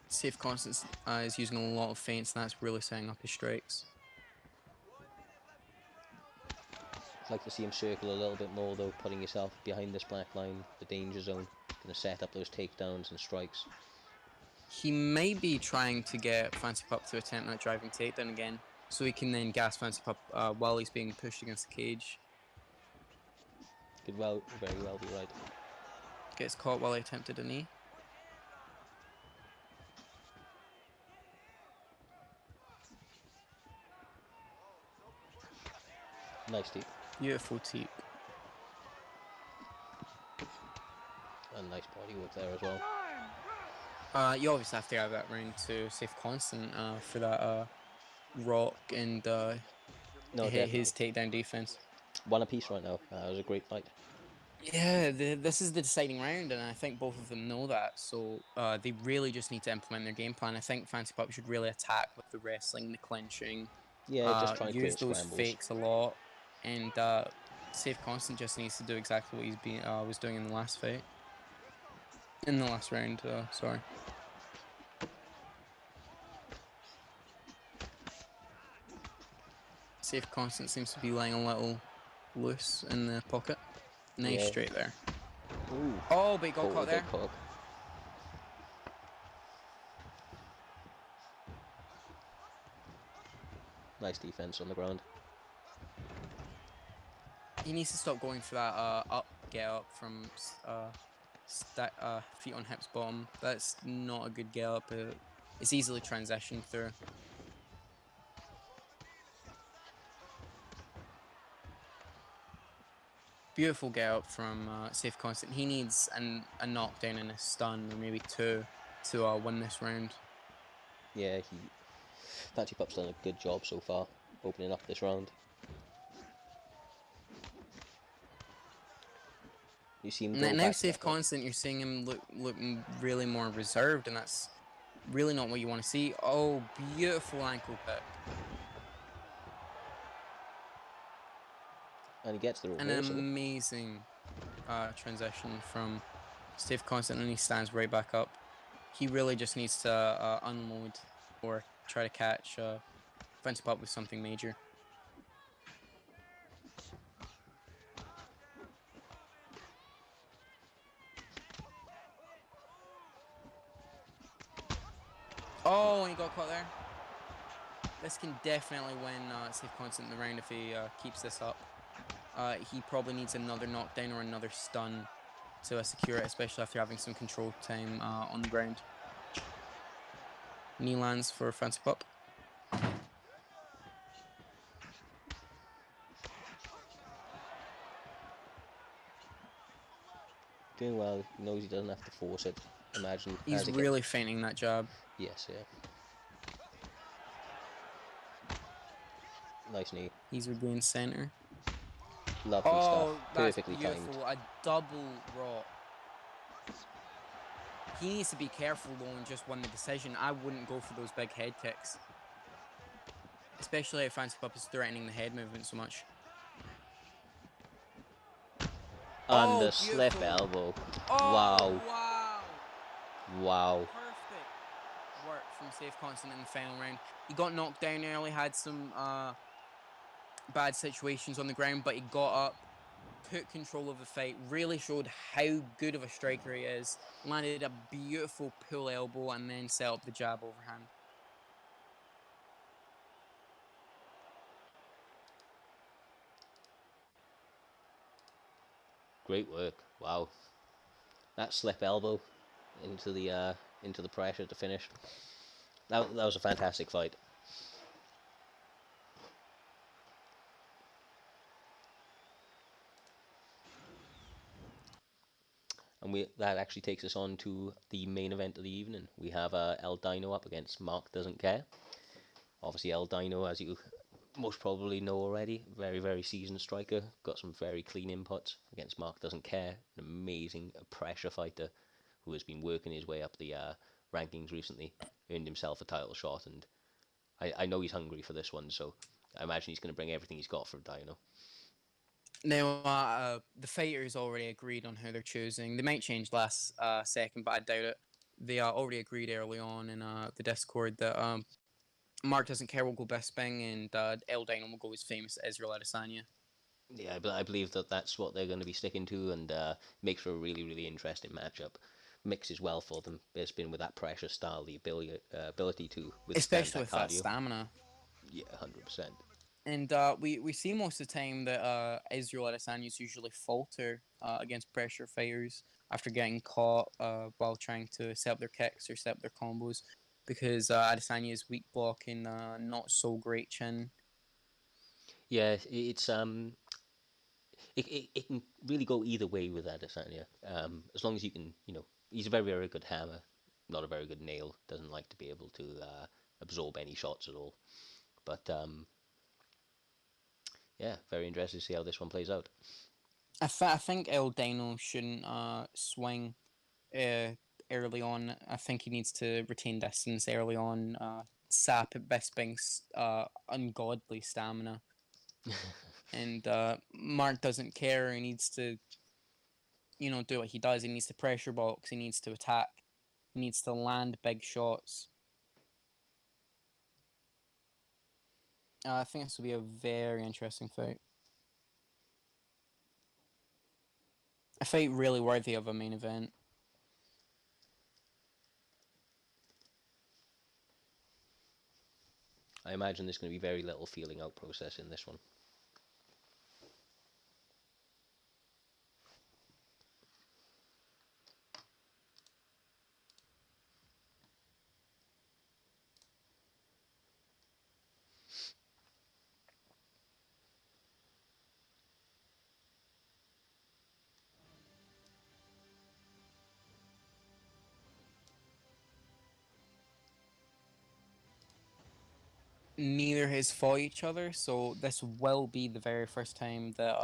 Safe Constance is using a lot of feints, and that's really setting up his strikes. I'd like to see him circle a little bit more though, putting yourself behind this black line, the danger zone, going to set up those takedowns and strikes. He may be trying to get Fancy Pup to attempt that driving takedown again, so he can then gas Fancy Pup while he's being pushed against the cage. Could very well be right. Gets caught while he attempted a knee. Nice deep. Beautiful teep. And nice body work there as well. You obviously have to have that round to Safe Constant for that rock and No, hit definitely. his takedown defense. One apiece right now. It was a great fight. Yeah, this is the deciding round, and I think both of them know that. So they really just need to implement their game plan. I think Fancy Pup should really attack with the wrestling, the clinching. Yeah, just try and Use create those scrambles. fakes a lot, and Safe Constant just needs to do exactly what he's was doing in the last fight. In the last round, sorry. Safe Constant seems to be lying a little loose in the pocket. Nice Yeah. straight there. Ooh. Oh, but he got Totally caught there. got caught. Nice defense on the ground. He needs to stop going for that get up from feet on hips bottom. That's not a good get up. It's easily transitioned through. Beautiful get up from Safe Constant. He needs a knockdown and a stun, or maybe two, to win this round. Yeah, Fancy Pup's done a good job so far, opening up this round. You see him go Now back Safe that way. Constant, you're seeing him looking really more reserved, and that's really not what you want to see. Oh, beautiful ankle pick. And he gets the An reversal. amazing transition from Safe Constant, and he stands right back up. He really just needs to unload or try to catch Fancy Pup with something major. Oh, and he got caught there. This can definitely win Safe Constant in the round if he keeps this up. He probably needs another knockdown or another stun to secure it, especially after having some control time on the ground. Knee lands for Fancy Pup. Doing well. He knows he doesn't have to force it. imagine He's as it really feinting that jab. yes, yeah. Nice knee. He's regained center. Lovely Oh, stuff. that's Perfectly beautiful. timed. A double rock. He needs to be careful though and just win the decision. I wouldn't go for those big head kicks. Especially if Fancy Pup is threatening the head movement so much. And Oh, the slip beautiful. elbow. Oh, Wow. wow. Wow. Perfect work from Safe Constant in the final round. He got knocked down early, had some bad situations on the ground, but he got up, took control of the fight, really showed how good of a striker he is, landed a beautiful pull elbow, and then set up the jab overhand. Great work. Wow. That slip elbow into the pressure to finish. That was a fantastic fight. And that actually takes us on to the main event of the evening. We have El Dino up against Mark Doesn't Care. Obviously, El Dino, as you most probably know already, very, very seasoned striker. Got some very clean inputs against Mark Doesn't Care. An amazing pressure fighter who has been working his way up the rankings recently. Earned himself a title shot, and I know he's hungry for this one, so I imagine he's going to bring everything he's got for Dino. Now, the fighters already agreed on who they're choosing. They might change last second, but I doubt it. They already agreed early on in the Discord that Mark Doesn't Care will go Bisping and El Dino will go as famous Israel Adesanya. Yeah, I believe that's what they're going to be sticking to, and makes for a really, really interesting matchup. Mixes well for them. Bisping with that pressure style, the ability to withstand Especially that with that cardio. stamina. Yeah, 100%. And we see most of the time that Israel Adesanya's usually falter against pressure fighters after getting caught while trying to set up their kicks or set up their combos because Adesanya's weak block and not so great chin. Yeah, it's it can really go either way with Adesanya. As long as you can, he's a very, very good hammer, not a very good nail. Doesn't like to be able to absorb any shots at all. But yeah, very interested to see how this one plays out. I think El Dino shouldn't swing early on. I think he needs to retain distance early on, sap at Bisping's ungodly stamina. And Mark doesn't care. He needs to, do what he does. He needs to pressure box. He needs to attack. He needs to land big shots. I think this will be a very interesting fight. A fight really worthy of a main event. I imagine there's going to be very little feeling out process in this one. Neither has fought each other, so this will be the very first time that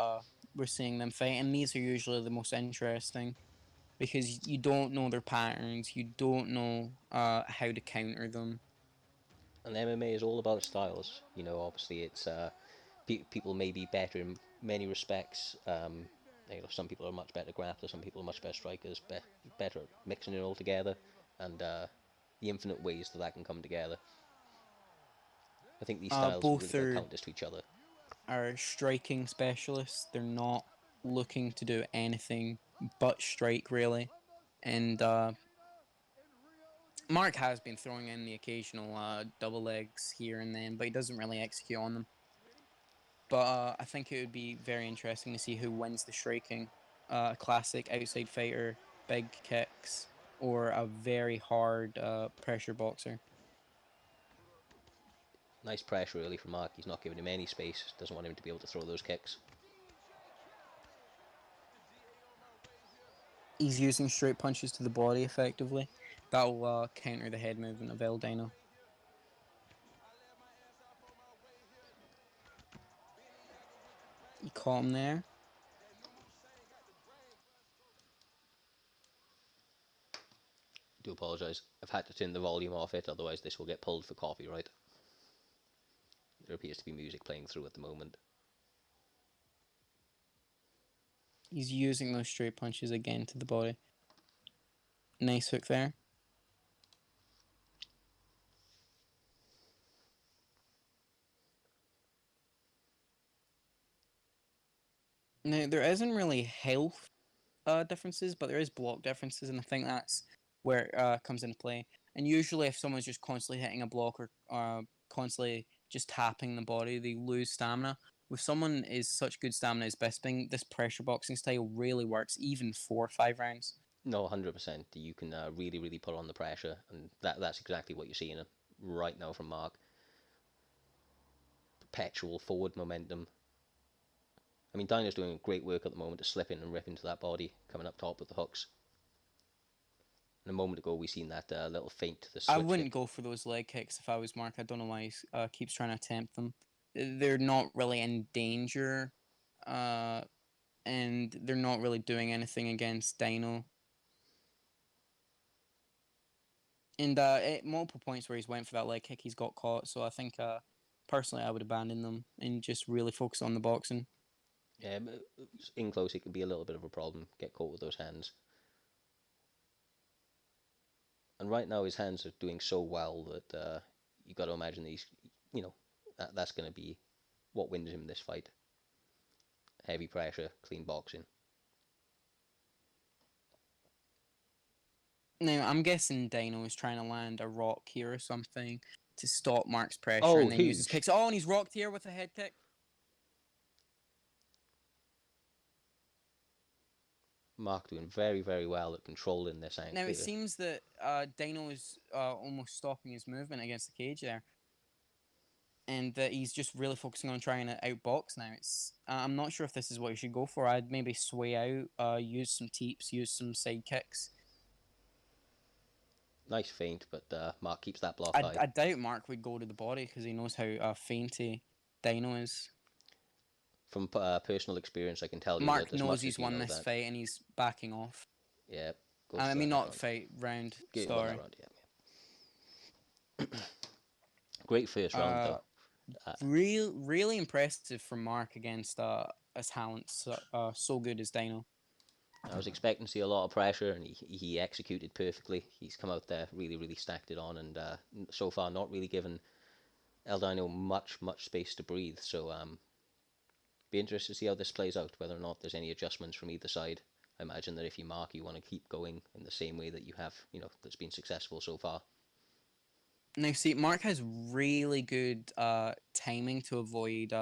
we're seeing them fight, and these are usually the most interesting because you don't know their patterns, you don't know how to counter them. And MMA is all about styles. Obviously it's people may be better in many respects. Some people are much better grapplers, some people are much better strikers, better at mixing it all together, and the infinite ways that can come together. I think these styles have really Both got counters to each other. are striking specialists. They're not looking to do anything but strike, really. And Mark has been throwing in the occasional double legs here and then, but he doesn't really execute on them. But I think it would be very interesting to see who wins the striking. A classic outside fighter, big kicks, or a very hard pressure boxer. Nice pressure early from Mark. He's not giving him any space. Doesn't want him to be able to throw those kicks. He's using straight punches to the body effectively. That'll counter the head movement of El Dino. You caught him there. Do apologise. I've had to turn the volume off it, otherwise this will get pulled for copyright. There appears to be music playing through at the moment. He's using those straight punches again to the body. Nice hook there. Now, there isn't really health differences, but there is block differences, and I think that's where it comes into play. And usually, if someone's just constantly hitting a block or constantly just tapping the body, they lose stamina. With someone is such good stamina as Bisping, this pressure boxing style really works, even 4 or 5 rounds. No, 100%. You can really, really put on the pressure, and that's exactly what you're seeing right now from Mark. Perpetual forward momentum. I mean, Dino's doing great work at the moment to slip in and rip into that body, coming up top with the hooks. And a moment ago, we seen that little feint to the switch. I wouldn't go for those leg kicks if I was Mark. I don't know why he keeps trying to attempt them. They're not really in danger, and they're not really doing anything against Dino. And at multiple points where he's went for that leg kick, he's got caught. So I think, personally, I would abandon them and just really focus on the boxing. Yeah, in close, it can be a little bit of a problem. Get caught with those hands. And right now, his hands are doing so well that you got to imagine he's, that's going to be what wins him this fight. Heavy pressure, clean boxing. Now, I'm guessing Dino is trying to land a rock here or something to stop Mark's pressure Oh, and then use his huge. kicks. Oh, and he's rocked here with a head kick. Mark doing very, very well at controlling this angle. Now, it seems that Dino is almost stopping his movement against the cage there. And that he's just really focusing on trying to outbox now. I'm not sure if this is what you should go for. I'd maybe sway out, use some teeps, use some side kicks. Nice feint, but Mark keeps that block high. I doubt Mark would go to the body because he knows how feinty Dino is. From personal experience, I can tell you Mark that as knows much he's as you won know this that. fight and he's backing off. Yeah. I mean, not fight, round. Good, Sorry. round, yeah. Great first round, though. Really impressive from Mark against a talent so good as Dino. I was expecting to see a lot of pressure, and he executed perfectly. He's come out there, really, really stacked it on, and so far not really given El Dino much space to breathe. So be interested to see how this plays out, whether or not there's any adjustments from either side. I imagine that if you Mark, you want to keep going in the same way that you have, that's been successful so far. Now, see, Mark has really good timing to avoid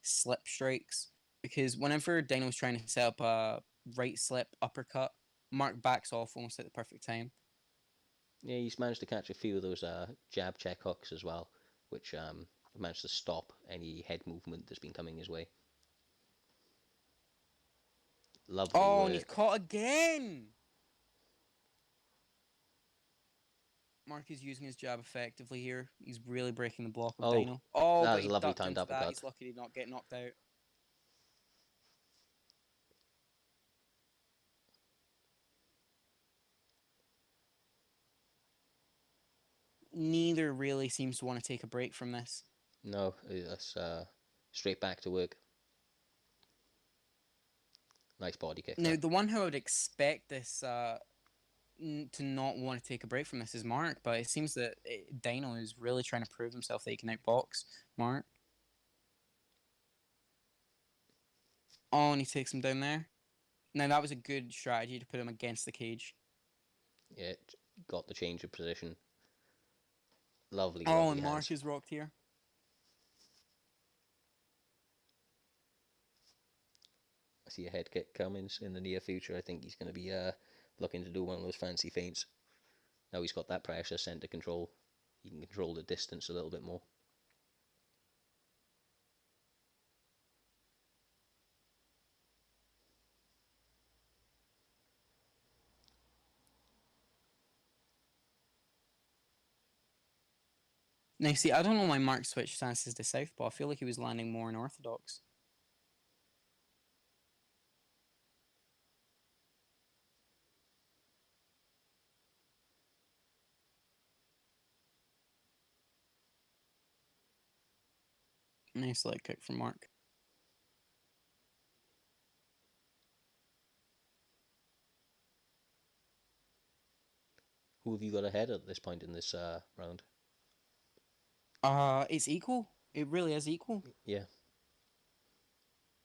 slip strikes, because whenever Dino's trying to set up a right slip uppercut, Mark backs off almost at the perfect time. Yeah, he's managed to catch a few of those jab check hooks as well, which managed to stop any head movement that's been coming his way. Lovely work. And he's caught again! Mark is using his jab effectively here. He's really breaking the block of Dino. Oh, that but was he a lovely ducked timed into that. uppercut. He's lucky to not get knocked out. Neither really seems to want to take a break from this. No, that's straight back to work. Nice body kick. Now, the one who I would expect this to not want to take a break from this is Mark, but it seems that Dino is really trying to prove himself that he can outbox Mark. Oh, and he takes him down there. Now, that was a good strategy to put him against the cage. Yeah, got the change of position. Lovely, Oh, lovely and Mark hands. is rocked here. I see a head kick coming in the near future. I think he's going to be looking to do one of those fancy feints. Now he's got that pressure center control. He can control the distance a little bit more. Now, see, I don't know why Mark switched stances to southpaw. I feel like he was landing more in orthodox. Nice leg kick from Mark. Who have you got ahead at this point in this round? It's equal. It really is equal. Yeah.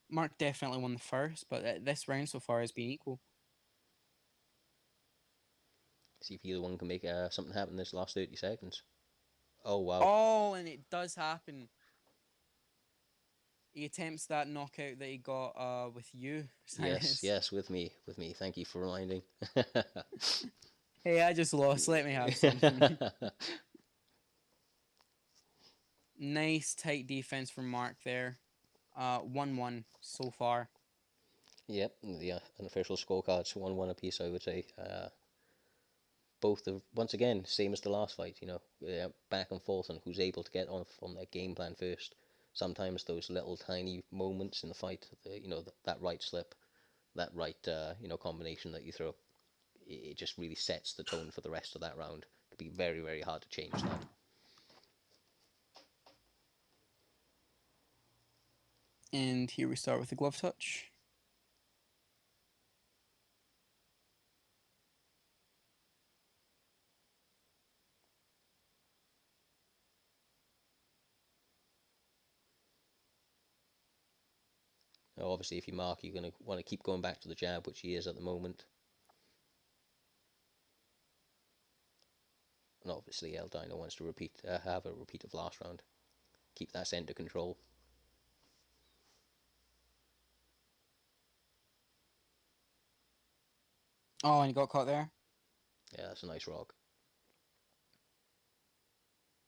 Mark definitely won the first, but this round so far has been equal. See if either one can make something happen in this last 30 seconds. Oh, wow. Oh, and it does happen. He attempts that knockout that he got with you, Cyrus. Yes, with me. Thank you for reminding. Hey, I just lost. Let me have something. Nice tight defense from Mark there. 1-1 so far. Yep, the unofficial scorecards 1-1 apiece, I would say. Both of, once again, same as the last fight, back and forth on who's able to get on their game plan first. Sometimes those little tiny moments in the fight, that right slip, that right, combination that you throw, it just really sets the tone for the rest of that round. It could be very, very hard to change that. And here we start with the glove touch. Now, obviously, if you mark, you're going to want to keep going back to the jab, which he is at the moment. And obviously, El Dino wants to have a repeat of last round. Keep that center control. Oh, and he got caught there. Yeah, that's a nice rock.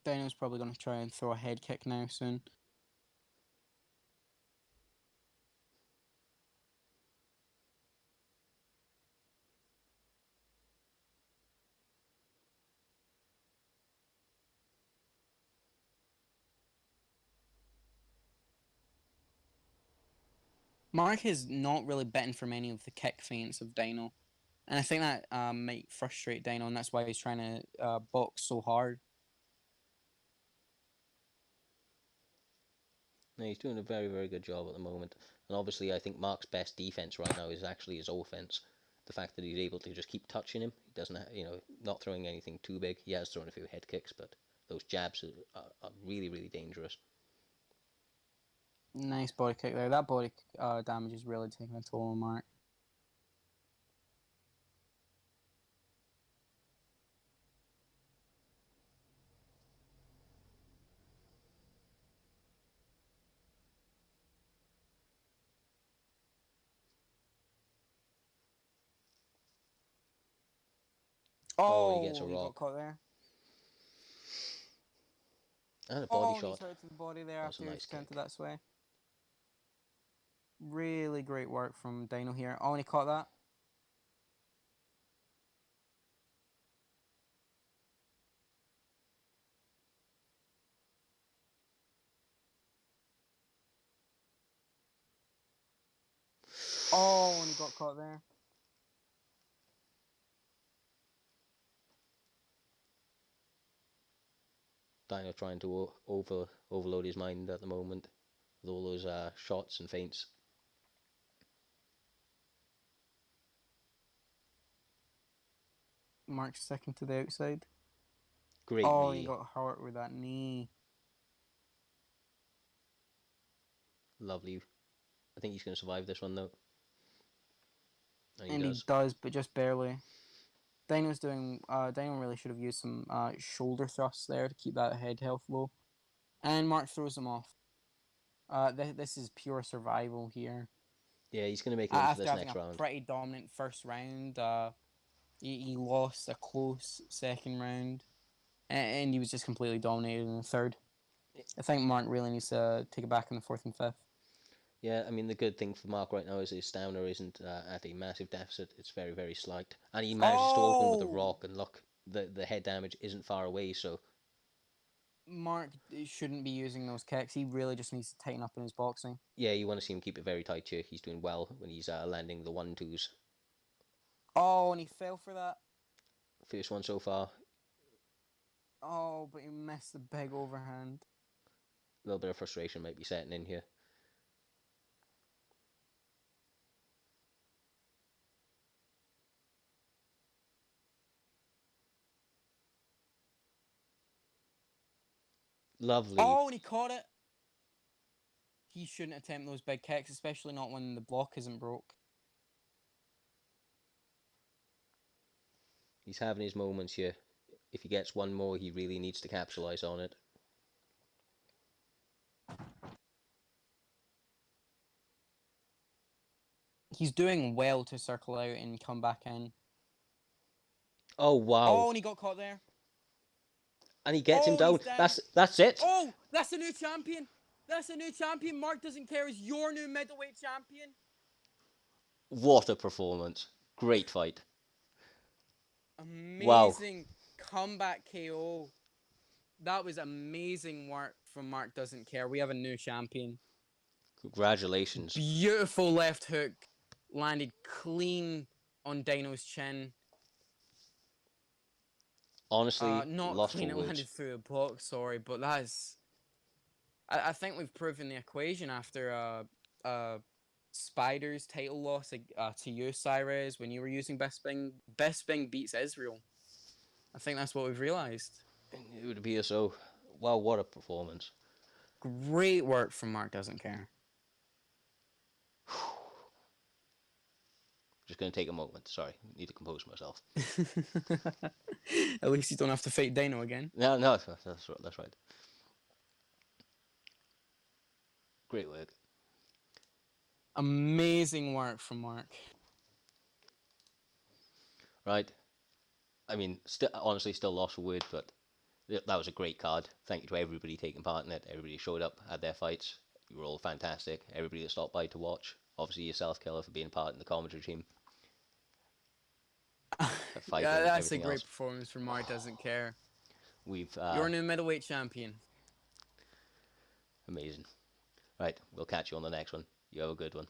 Dino's probably going to try and throw a head kick now soon. Mark is not really bitten from any of the kick feints of Dino. And I think that might frustrate Dino, and that's why he's trying to box so hard. No, he's doing a very, very good job at the moment. And obviously, I think Mark's best defense right now is actually his offense. The fact that he's able to just keep touching him, he doesn't, not throwing anything too big. He has thrown a few head kicks, but those jabs are really, really dangerous. Nice body kick there. That body damage is really taking a toll on Mark. Oh, he gets a He rock. got caught there. And a body He's shot. hurt to the body there That was a after he nice counted kick. that sway. Really great work from Dino here. Oh, and he caught that. Oh, and he got caught there. Dino trying to overload his mind at the moment with all those shots and feints. Mark sticking to the outside. Great Oh, knee. he got hurt with that knee. Lovely. I think he's going to survive this one though. And he does, but just barely. Dino really should have used some shoulder thrusts there to keep that head health low. And Mark throws him off. This is pure survival here. Yeah, he's going to make it into this next round. After having a pretty dominant first round, he lost a close second round, and he was just completely dominated in the third. I think Mark really needs to take it back in the fourth and fifth. Yeah, I mean, the good thing for Mark right now is his stamina isn't at a massive deficit. It's very, very slight. And he manages to open with a rock, and look, the head damage isn't far away, so... Mark shouldn't be using those kicks. He really just needs to tighten up in his boxing. Yeah, you want to see him keep it very tight here. He's doing well when he's landing the 1-2s. Oh, and he fell for that. First one so far. Oh, but he missed the big overhand. A little bit of frustration might be setting in here. Lovely. Oh, and he caught it. He shouldn't attempt those big kicks, especially not when the block isn't broke. He's having his moments here. If he gets one more, he really needs to capitalize on it. He's doing well to circle out and come back in. Oh, wow. Oh, and he got caught there. And he gets him down. He's down. That's it. Oh, that's a new champion. That's a new champion. Mark Doesn't Care is your new middleweight champion. What a performance. Great fight. Amazing comeback KO. That was amazing work from Mark Doesn't Care. We have a new champion. Congratulations. Beautiful left hook. Landed clean on Dino's chin. Honestly, not lost clean. for It words. landed through a block, sorry. But that is... I think we've proven the equation after Spider's title loss to you, Cyrus, when you were using Bisping beats Israel. I think that's what we've realised. It would appear so. Wow, what a performance. Great work from Mark Doesn't Care. Just going to take a moment. Sorry, need to compose myself. At least you don't have to fight Dino again. No, that's right. Great work. Amazing work from Mark. Right. I mean, honestly, still lost for words, but that was a great card. Thank you to everybody taking part in it. Everybody showed up, had their fights. You were all fantastic. Everybody that stopped by to watch. Obviously, yourself, Killer, for being part in the commentary team. Yeah, that's a great performance from Mark Doesn't Care. We've You're a new middleweight champion. Amazing. Right, we'll catch you on the next one. You have a good one.